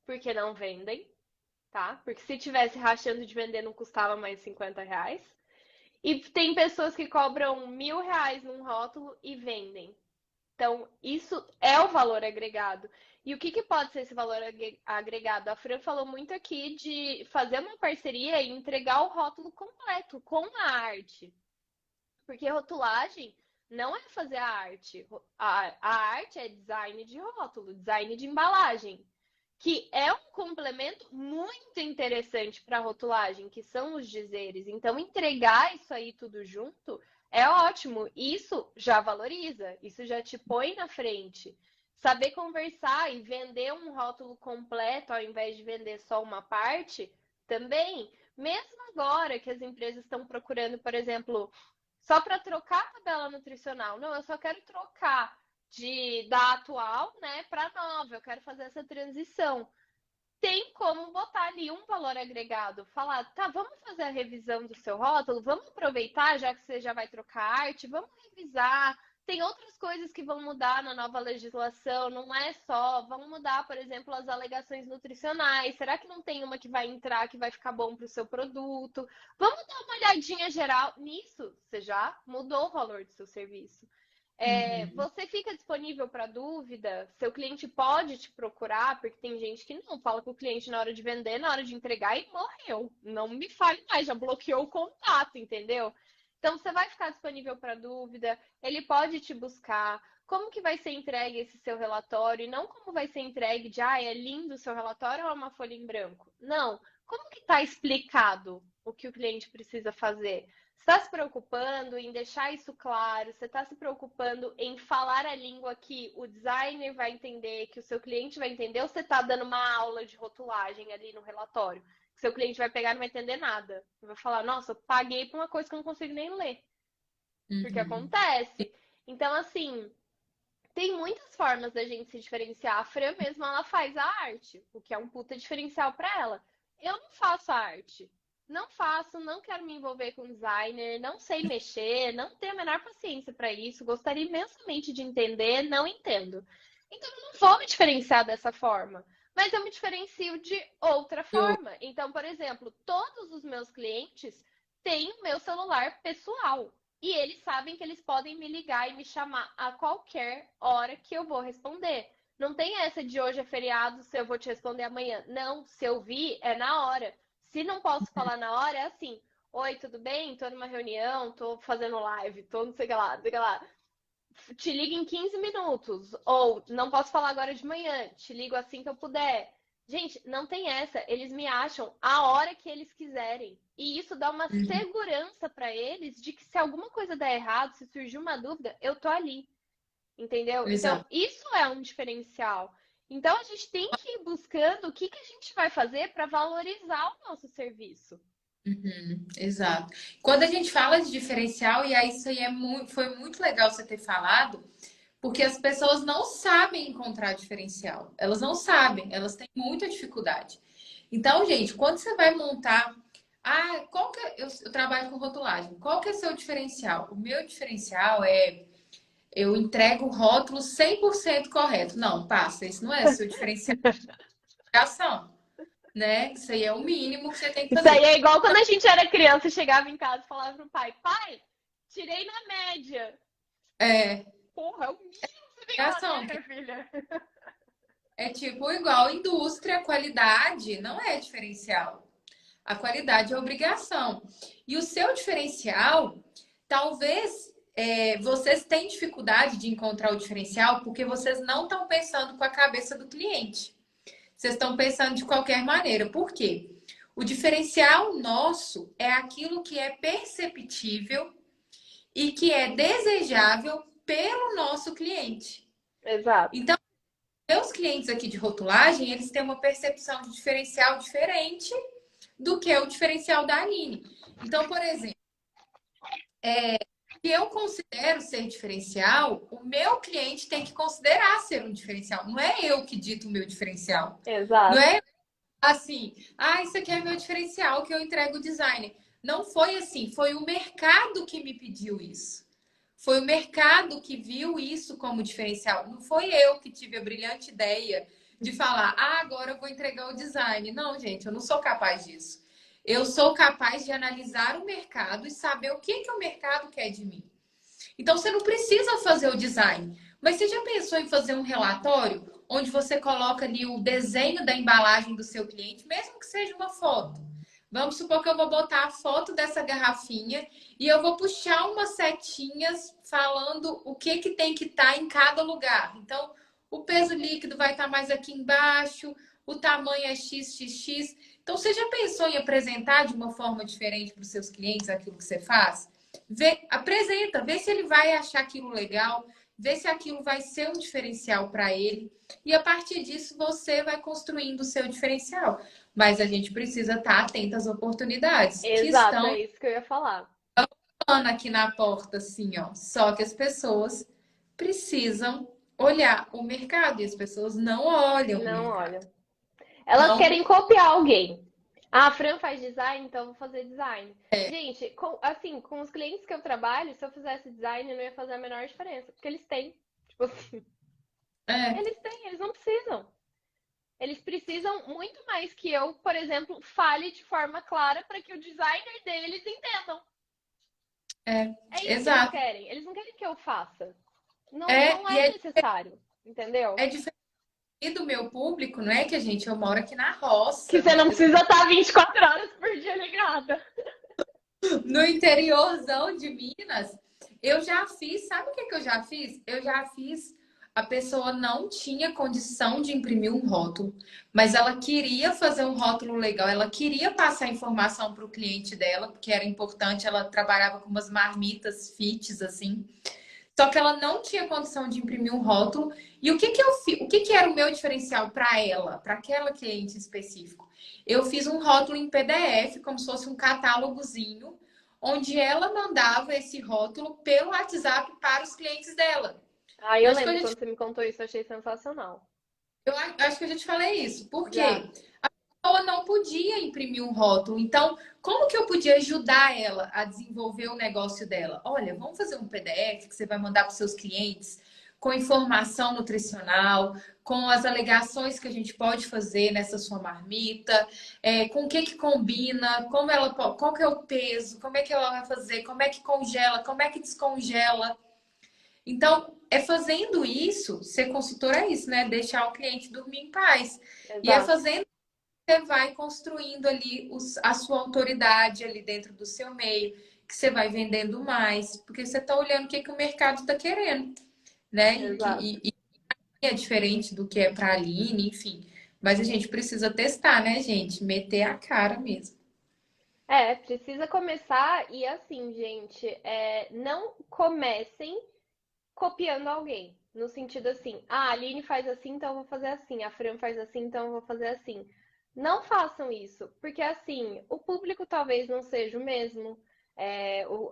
porque não vendem, tá? Porque se tivesse rachando de vender não custava mais R$ 50. E tem pessoas que cobram R$ 1.000 num rótulo e vendem. Então, isso é o valor agregado. E o que pode ser esse valor agregado? A Fran falou muito aqui de fazer uma parceria e entregar o rótulo completo, com a arte. Porque rotulagem não é fazer a arte. A arte é design de rótulo, design de embalagem, que é um complemento muito interessante para a rotulagem, que são os dizeres. Então, entregar isso aí tudo junto é ótimo. Isso já valoriza, isso já te põe na frente. Saber conversar e vender um rótulo completo ao invés de vender só uma parte, também. Mesmo agora que as empresas estão procurando, por exemplo, só para trocar a tabela nutricional. Não, eu só quero trocar da atual, né, para nova. Eu quero fazer essa transição. Tem como botar ali um valor agregado, falar, tá, vamos fazer a revisão do seu rótulo, vamos aproveitar, já que você já vai trocar arte, vamos revisar. Tem outras coisas que vão mudar na nova legislação, não é só, vão mudar, por exemplo, as alegações nutricionais. Será que não tem uma que vai entrar que vai ficar bom para o seu produto? Vamos dar uma olhadinha geral nisso. Você já mudou o valor do seu serviço. Você fica disponível para dúvida? Seu cliente pode te procurar, porque tem gente que não fala com o cliente na hora de vender, na hora de entregar e morreu. Não me fale mais, já bloqueou o contato, entendeu? Então você vai ficar disponível para dúvida, ele pode te buscar. Como que vai ser entregue esse seu relatório? E não como vai ser entregue de, é lindo o seu relatório ou é uma folha em branco? Não. Como que está explicado o que o cliente precisa fazer? Você está se preocupando em deixar isso claro? Você está se preocupando em falar a língua que o designer vai entender, que o seu cliente vai entender? Ou você está dando uma aula de rotulagem ali no relatório? Que seu cliente vai pegar e não vai entender nada. Vai falar, nossa, eu paguei por uma coisa que eu não consigo nem ler. Porque acontece. Então, assim, tem muitas formas da gente se diferenciar. A Fran mesmo, ela faz a arte, o que é um puta diferencial para ela. Eu não faço a arte. Não faço, não quero me envolver com designer, não sei mexer, não tenho a menor paciência para isso, gostaria imensamente de entender, não entendo. Então eu não vou me diferenciar dessa forma, mas eu me diferencio de outra Eu, forma. Então, por exemplo, todos os meus clientes têm o meu celular pessoal e eles sabem que eles podem me ligar e me chamar a qualquer hora que eu vou responder. Não tem essa de hoje é feriado, se eu vou te responder amanhã. Não, se eu vi, é na hora. Se não posso falar na hora, é assim: oi, tudo bem? Tô numa reunião, tô fazendo live, tô não sei o que lá, não sei o que lá. te ligo em 15 minutos. Ou não posso falar agora de manhã, te ligo assim que eu puder. Gente, não tem essa. Eles me acham a hora que eles quiserem. E isso dá uma Uhum. segurança para eles de que se alguma coisa der errado, se surgir uma dúvida, eu tô ali. Entendeu? Então, Exato. isso é um diferencial. Então, a gente tem que ir buscando o que que a gente vai fazer para valorizar o nosso serviço. Uhum, exato. Quando a gente fala de diferencial, e aí isso aí foi muito legal você ter falado, porque as pessoas não sabem encontrar diferencial. Elas não sabem, elas têm muita dificuldade. Então, gente, quando você vai montar. Ah, eu trabalho com rotulagem. Qual que é o seu diferencial? O meu diferencial é eu entrego o rótulo 100% correto. Não, passa, isso não é seu diferencial de ação, né? Isso aí é o mínimo que você tem que Isso aí fazer. é igual quando a gente era criança e chegava em casa e falava pro pai, pai, tirei na média. É, Porra, é o mínimo que você tem que fazer, ação, minha filha. é tipo igual indústria, qualidade não é diferencial. A qualidade é obrigação. E o seu diferencial, talvez vocês tenham dificuldade de encontrar o diferencial porque vocês não estão pensando com a cabeça do cliente. Vocês estão pensando de qualquer maneira. Por quê? O diferencial nosso é aquilo que é perceptível e que é desejável pelo nosso cliente. Exato. Então, meus clientes aqui de rotulagem, eles têm uma percepção de diferencial diferente do que o diferencial da Aline. Então, por exemplo, se eu considero ser diferencial, o meu cliente tem que considerar ser um diferencial. Não é eu que dito o meu diferencial. Não Exato. é assim, isso aqui é meu diferencial que eu entrego o design. Não foi assim, foi o mercado que me pediu isso. Foi o mercado que viu isso como diferencial. Não foi eu que tive a brilhante ideia de falar, agora eu vou entregar o design. Não, gente, eu não sou capaz disso. Eu sou capaz de analisar o mercado e saber o que que o mercado quer de mim. Então você não precisa fazer o design, mas você já pensou em fazer um relatório onde você coloca ali o desenho da embalagem do seu cliente, mesmo que seja uma foto? Vamos supor que eu vou botar a foto dessa garrafinha e eu vou puxar umas setinhas falando o que que tem que estar em cada lugar. Então, o peso líquido vai estar mais aqui embaixo, o tamanho é XXX. Então, você já pensou em apresentar de uma forma diferente para os seus clientes aquilo que você faz? Apresenta, vê se ele vai achar aquilo legal, vê se aquilo vai ser um diferencial para ele. E a partir disso, você vai construindo o seu diferencial. Mas a gente precisa estar atento às oportunidades que Exato, estão é isso que eu ia falar. aqui na porta, assim, ó. Só que as pessoas precisam olhar o mercado e as pessoas não olham o Não, mercado. olha. Elas Não, querem copiar alguém. Ah, a Fran faz design, então eu vou fazer design. é, Gente, assim, com os clientes que eu trabalho, se eu fizesse design, não ia fazer a menor diferença. Porque eles têm. Tipo assim, é, eles têm, eles não precisam. Eles precisam muito mais que eu, por exemplo, fale de forma clara para que o designer deles entendam. é, É isso que eles exato. querem. Eles não querem que eu faça. Não, É, não e é necessário. Entendeu? é diferente do meu público, não é que eu moro aqui na Que roça, você não precisa estar 24 horas por dia ligada. no interiorzão de Minas. Eu já fiz, sabe o que que eu já fiz? Eu já fiz. A pessoa não tinha condição de imprimir um rótulo, mas ela queria fazer um rótulo legal, ela queria passar informação para o cliente dela, porque era importante. Ela trabalhava com umas marmitas fits, assim. Só que ela não tinha condição de imprimir um rótulo. E o que que eu fiz? O que que era o meu diferencial para ela, para aquela cliente específico? Eu fiz um rótulo em PDF, como se fosse um catálogozinho, onde ela mandava esse rótulo pelo WhatsApp para os clientes dela. Ah, Eu eu acho que eu lembro já quando você me contou isso, eu achei sensacional. acho que eu já te falei isso. Por Já. quê? Pessoa não podia imprimir um rótulo. Então, como que eu podia ajudar ela a desenvolver o negócio dela? Olha, vamos fazer um PDF que você vai mandar para os seus clientes com informação nutricional, com as alegações que a gente pode fazer nessa sua marmita, com o que que combina, qual que é o peso, como é que ela vai fazer, como é que congela, como é que descongela. Então, fazendo isso, ser consultor é isso, né? Deixar o cliente dormir em paz. E é Exato. fazendo você vai construindo ali a sua autoridade ali dentro do seu meio. que você vai vendendo mais, porque você está olhando o que, que o mercado está querendo, né? Exato. E é diferente do que é para a Aline, enfim. Mas a gente precisa testar, né, gente? Meter a cara mesmo. É, precisa começar e assim, gente, não comecem copiando alguém. No sentido assim, a Aline faz assim, então eu vou fazer assim. A Fran faz assim, então eu vou fazer assim. Não façam isso, porque assim, o público talvez não seja o mesmo.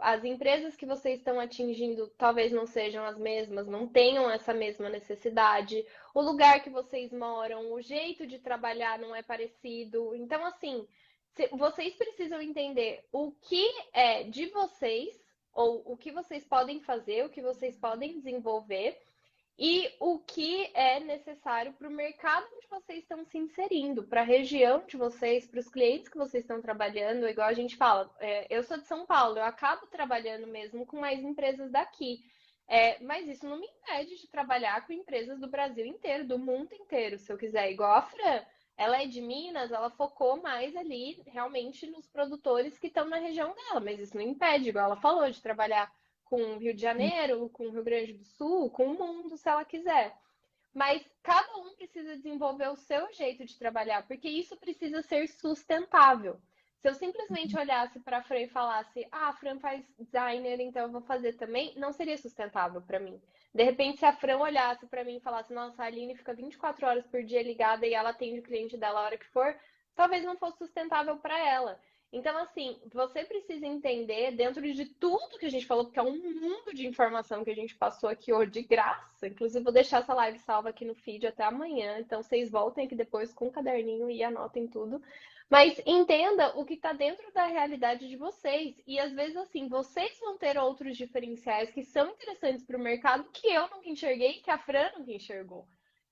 As empresas que vocês estão atingindo talvez não sejam as mesmas, não tenham essa mesma necessidade. O lugar que vocês moram, o jeito de trabalhar não é parecido. Então, assim, vocês precisam entender o que é de vocês ou o que vocês podem fazer, o que vocês podem desenvolver e o que é necessário para o mercado onde vocês estão se inserindo, para a região de vocês, para os clientes que vocês estão trabalhando. Igual a gente fala, eu sou de São Paulo, eu acabo trabalhando mesmo com mais empresas daqui. Mas isso não me impede de trabalhar com empresas do Brasil inteiro, do mundo inteiro, se eu quiser. Igual a Fran, ela é de Minas, ela focou mais ali realmente nos produtores que estão na região dela, mas isso não impede, igual ela falou, de trabalhar com o Rio de Janeiro, com o Rio Grande do Sul, com o mundo, se ela quiser. Mas cada um precisa desenvolver o seu jeito de trabalhar, porque isso precisa ser sustentável. Se eu simplesmente olhasse para a Fran e falasse, a Fran faz designer, então eu vou fazer também, não seria sustentável para mim. De repente, se a Fran olhasse para mim e falasse, nossa, a Aline fica 24 horas por dia ligada e ela atende o cliente dela a hora que for, talvez não fosse sustentável para ela. Então, assim, você precisa entender, dentro de tudo que a gente falou, porque é um mundo de informação que a gente passou aqui hoje de graça. Inclusive, vou deixar essa live salva aqui no feed até amanhã. Então, vocês voltem aqui depois com o caderninho e anotem tudo. Mas entenda o que está dentro da realidade de vocês. E às vezes, assim, vocês vão ter outros diferenciais que são interessantes para o mercado que eu nunca enxerguei, que a Fran nunca enxergou.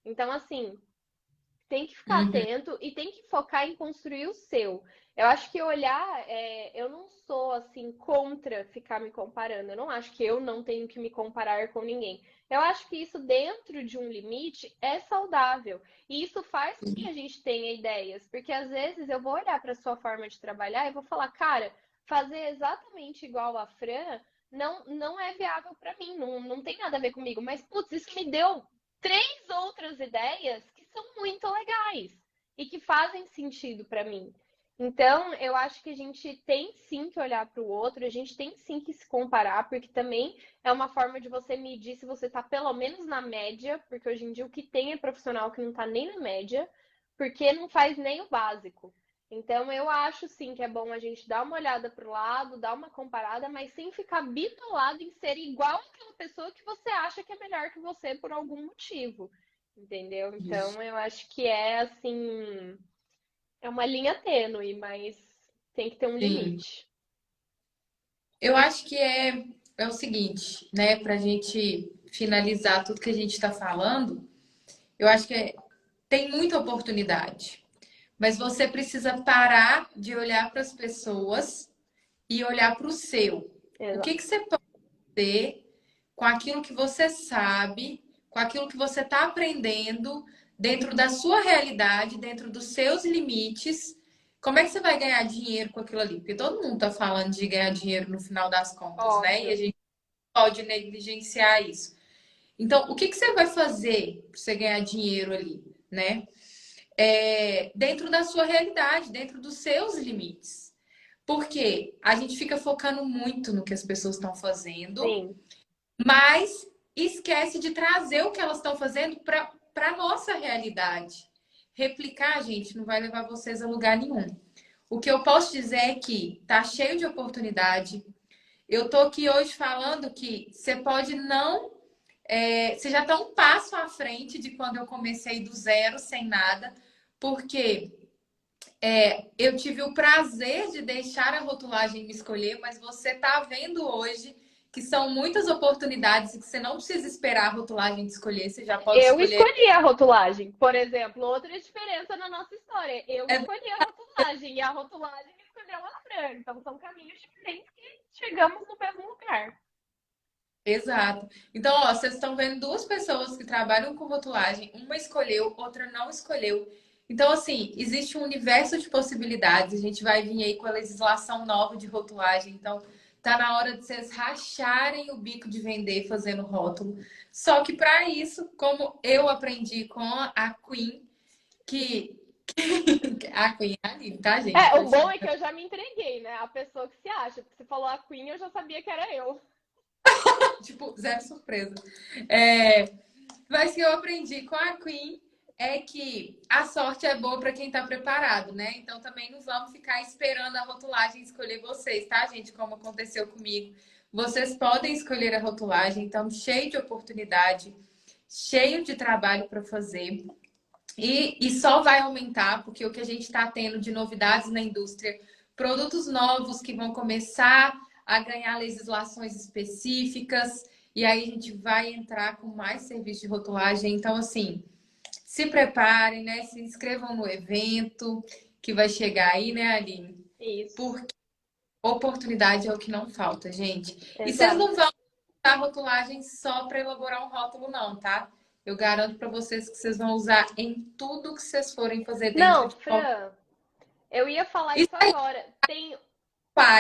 Então, assim, tem que ficar Uhum. atento e tem que focar em construir o seu. Eu acho que olhar, eu não sou assim contra ficar me comparando. Eu não acho que eu não tenho que me comparar com ninguém. Eu acho que isso dentro de um limite é saudável. E isso faz com que a gente tenha ideias, porque às vezes eu vou olhar para a sua forma de trabalhar e vou falar, cara, fazer exatamente igual a Fran não é viável para mim, não tem nada a ver comigo. Mas, putz, isso me deu três outras ideias que são muito legais e que fazem sentido para mim. Então, eu acho que a gente tem sim que olhar para o outro, a gente tem sim que se comparar, porque também é uma forma de você medir se você está pelo menos na média, porque hoje em dia o que tem é profissional que não está nem na média, porque não faz nem o básico. Então, eu acho sim que é bom a gente dar uma olhada para o lado, dar uma comparada, mas sem ficar bitolado em ser igual àquela pessoa que você acha que é melhor que você por algum motivo. Entendeu? Isso. Então, eu acho que é assim, é uma linha tênue, mas tem que ter um Sim. limite. Eu acho que é o seguinte, né? Para a gente finalizar tudo que a gente está falando, eu acho que tem muita oportunidade. Mas você precisa parar de olhar para as pessoas e olhar para o seu. O que Exato. que você pode fazer com aquilo que você sabe, com aquilo que você está aprendendo dentro da sua realidade, dentro dos seus limites? Como é que você vai ganhar dinheiro com aquilo ali? Porque todo mundo está falando de ganhar dinheiro no final das contas, né? E a Óbvio. gente pode negligenciar isso. Então, o que que você vai fazer para você ganhar dinheiro ali, né? Dentro da sua realidade, dentro dos seus limites. Porque a gente fica focando muito no que as pessoas estão fazendo, Sim. mas esquece de trazer o que elas estão fazendo para a nossa realidade. Replicar, gente, não vai levar vocês a lugar nenhum. O que eu posso dizer é que tá cheio de oportunidade. Eu tô aqui hoje falando que você pode não. Você já está um passo à frente de quando eu comecei do zero, sem nada, porque eu tive o prazer de deixar a rotulagem me escolher, mas você está vendo hoje que são muitas oportunidades e que você não precisa esperar a rotulagem te escolher, você já pode Eu escolher. escolhi a rotulagem, por exemplo. Outra diferença na nossa história. Eu É, escolhi a rotulagem e a rotulagem escolheu a Fran. Então são caminhos diferentes que chegamos no mesmo lugar. exato. Então, ó, vocês estão vendo duas pessoas que trabalham com rotulagem, uma escolheu, outra não escolheu. Então, assim, existe um universo de possibilidades. A gente vai vir aí com a legislação nova de rotulagem. Então, Tá na hora de vocês racharem o bico de vender fazendo rótulo. Só que para isso, como eu aprendi com a Queen, que a Queen é ali, tá, gente? É, o Pode bom chamar. é que eu já me entreguei, né? A pessoa que se acha. Porque você falou a Queen, eu já sabia que era eu. Tipo, zero surpresa. É, mas que eu aprendi com a Queen é que a sorte é boa para quem tá preparado, né? Então também não vamos ficar esperando a rotulagem escolher vocês, tá, gente? Como aconteceu comigo. Vocês podem escolher a rotulagem, então cheio de oportunidade, cheio de trabalho para fazer. E só vai aumentar, porque o que a gente está tendo de novidades na indústria, produtos novos que vão começar a ganhar legislações específicas, e aí a gente vai entrar com mais serviço de rotulagem. Então, assim, se preparem, né? Se inscrevam no evento que vai chegar aí, né, Aline? Isso, Porque oportunidade é o que não falta, gente. E vocês exato. não vão usar rotulagem só para elaborar um rótulo, não, tá? Eu garanto para vocês que vocês vão usar em tudo que vocês forem fazer dentro Não, de qualquer. Fran, eu ia falar Isso isso aí, agora. Tem.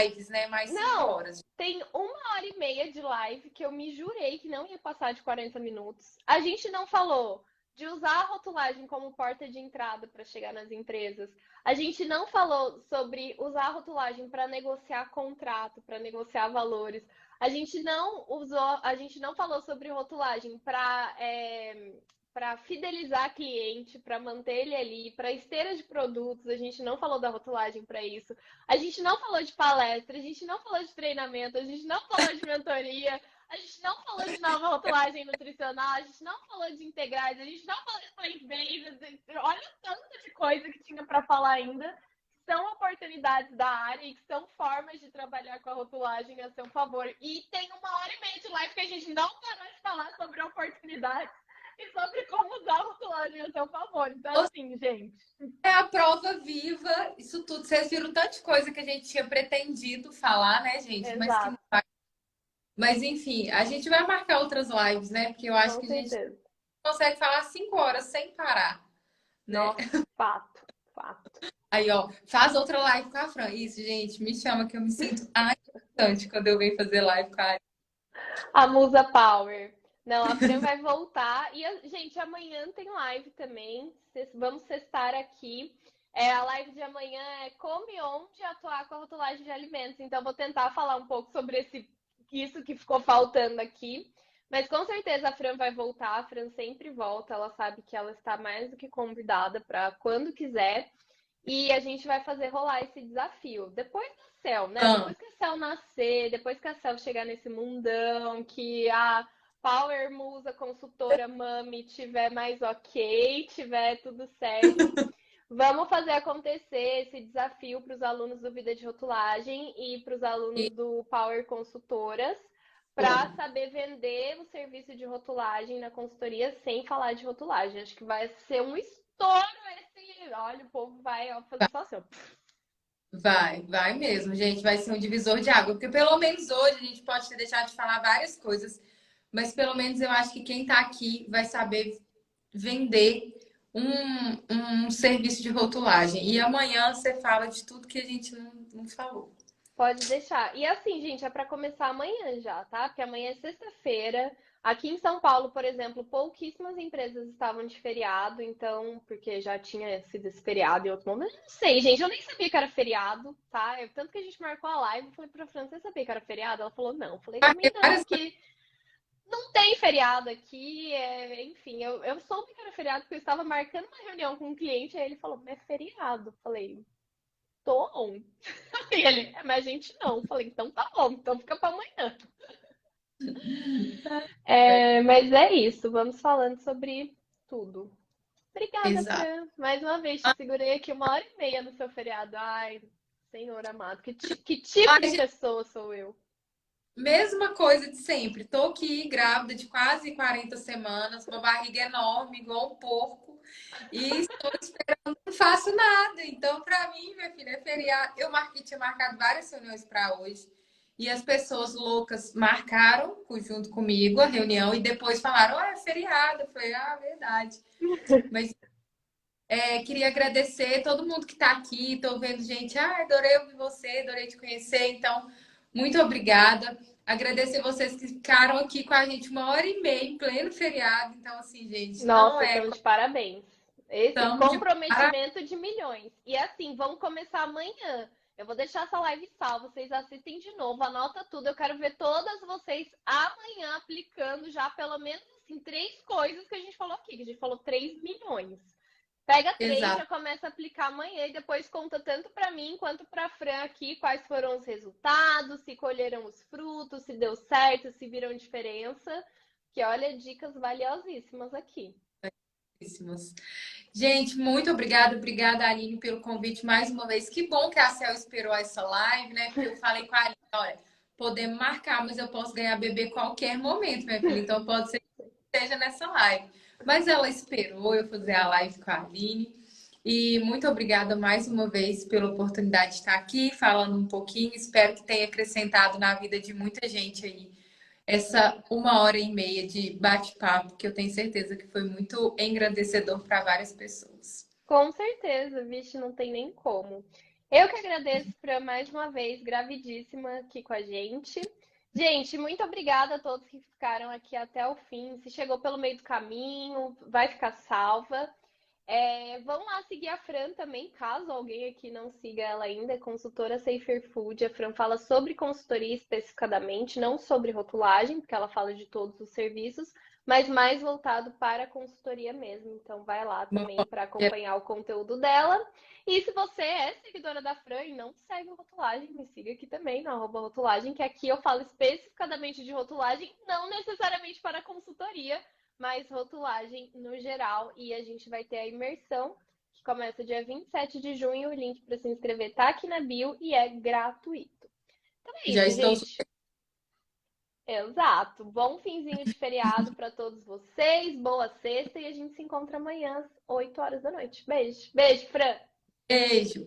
lives, né? Mais 5 Não, horas. tem 1 hora e meia de live que eu me jurei que não ia passar de 40 minutos. A gente não falou de usar a rotulagem como porta de entrada para chegar nas empresas. A gente não falou sobre usar a rotulagem para negociar contrato, para negociar valores. A gente não falou sobre rotulagem para fidelizar cliente, para manter ele ali, para esteira de produtos. A gente não falou da rotulagem para isso. A gente não falou de palestra, a gente não falou de treinamento, a gente não falou de mentoria, a gente não falou de nova rotulagem nutricional, a gente não falou de integrais, a gente não falou de plant-based. Olha o tanto de coisa que tinha para falar ainda. São oportunidades da área e são formas de trabalhar com a rotulagem a seu favor. E tem 1 hora e meia de live que a gente não parou de falar sobre oportunidades e sobre como usar a rotulagem a seu favor. Então, assim, gente. É a prova viva, isso tudo. Vocês viram tanta coisa que a gente tinha pretendido falar, né, gente? Mas que não Exato, vai. Mas enfim, a gente vai marcar outras lives, né? Porque eu acho com que a gente certeza. consegue falar 5 horas sem parar, né? Nossa, fato, fato. Aí, ó, faz outra live com a Fran. Isso, gente, me chama que eu me sinto importante quando eu venho fazer live com a. A Musa Power. Não, a Fran vai voltar. E, gente, amanhã tem live também. Vamos testar aqui. A live de amanhã é como e onde atuar com a rotulagem de alimentos. Então, vou tentar falar um pouco sobre isso que ficou faltando aqui. Mas com certeza a Fran vai voltar. A Fran sempre volta. Ela sabe que ela está mais do que convidada para quando quiser. E a gente vai fazer rolar esse desafio. Depois da Cel, né? Ah, Depois que a Cel nascer, depois que a Cel chegar nesse mundão, que a Power Musa consultora Mami tiver mais ok, tiver tudo certo, vamos fazer acontecer esse desafio para os alunos do Vida de Rotulagem e para os alunos e do Power Consultoras, para saber vender o serviço de rotulagem na consultoria sem falar de rotulagem. Acho que vai ser um estouro esse. Olha, o povo vai fazer só assim. vai mesmo, gente. Vai ser um divisor de água. Porque pelo menos hoje a gente pode ter deixado de falar várias coisas, mas pelo menos eu acho que quem tá aqui vai saber vender um serviço de rotulagem. E amanhã você fala de tudo que a gente não falou. Pode deixar. E assim, gente, é para começar amanhã já, tá? Porque amanhã é sexta-feira. Aqui em São Paulo, por exemplo, pouquíssimas empresas estavam de feriado, então, porque já tinha sido esse feriado em outro momento. Eu não sei, gente, eu nem sabia que era feriado, tá? Tanto que a gente marcou a live, eu falei pra Fran, você sabia que era feriado? Ela falou, não. Eu falei, também não, porque não tem feriado aqui, enfim, eu soube que era feriado porque eu estava marcando uma reunião com um cliente, aí ele falou, mas é feriado. Eu falei, tô on. E ele, mas a gente não. Eu falei, então tá bom, então fica pra amanhã. Mas é isso, vamos falando sobre tudo. Obrigada, Exato. Fran. Mais uma vez, te segurei aqui 1 hora e meia no seu feriado. Ai, Senhor amado, que tipo de pessoa sou eu? Mesma coisa de sempre. Tô aqui grávida de quase 40 semanas, uma barriga enorme, igual um porco, e estou esperando, não faço nada. Então, para mim, minha filha, é feriado. Tinha marcado várias reuniões para hoje, e as pessoas loucas marcaram junto comigo a reunião e depois falaram: é feriado. Eu falei: ah, verdade. Mas queria agradecer todo mundo que está aqui. Tô vendo gente, adorei ouvir você, adorei te conhecer. Então, Muito obrigada. Agradecer vocês que ficaram aqui com a gente 1h30 em pleno feriado. Então, assim, gente, não Nossa, é estamos de parabéns. Esse questão de parar. comprometimento de milhões. E assim, vamos começar amanhã. Eu vou deixar essa live salva, vocês assistem de novo, anota tudo. Eu quero ver todas vocês amanhã aplicando já pelo menos assim, 3 coisas que a gente falou aqui, que a gente falou 3 milhões. Pega 3, Exato. já começa a aplicar amanhã e depois conta tanto para mim quanto para Fran aqui quais foram os resultados, se colheram os frutos, se deu certo, se viram diferença. Que olha, dicas valiosíssimas aqui. Gente, muito obrigada. Obrigada, Aline, pelo convite mais uma vez. Que bom que a Cel esperou essa live, né? Porque eu falei com a Aline, olha, podemos marcar, mas eu posso ganhar bebê qualquer momento, minha filha. Então pode ser que esteja nessa live. Mas ela esperou eu fazer a live com a Aline. E muito obrigada mais uma vez pela oportunidade de estar aqui falando um pouquinho. Espero que tenha acrescentado na vida de muita gente aí essa 1h30 de bate-papo, que eu tenho certeza que foi muito engrandecedor para várias pessoas. Com certeza, vixe, não tem nem como. Eu que agradeço, Fran, mais uma vez, gravidíssima aqui com a gente. Gente, muito obrigada a todos que ficaram aqui até o fim. Se chegou pelo meio do caminho, vai ficar salva. Vão lá seguir a Fran também, caso alguém aqui não siga ela ainda, é consultora Safer Food. A Fran fala sobre consultoria especificadamente, não sobre rotulagem, porque ela fala de todos os serviços, mas mais voltado para a consultoria mesmo. Então vai lá também para acompanhar o conteúdo dela. E se você é seguidora da Fran e não segue o Rotulagem, me siga aqui também no @rotulagem, que aqui eu falo especificadamente de rotulagem, não necessariamente para consultoria, mas rotulagem no geral. E a gente vai ter a imersão, que começa dia 27 de junho. O link para se inscrever tá aqui na bio e é gratuito. Então é Já isso, estou. gente. Exato. Bom finzinho de feriado para todos vocês. Boa sexta e a gente se encontra amanhã às 8 horas da noite. Beijo. Beijo, Fran. Beijo.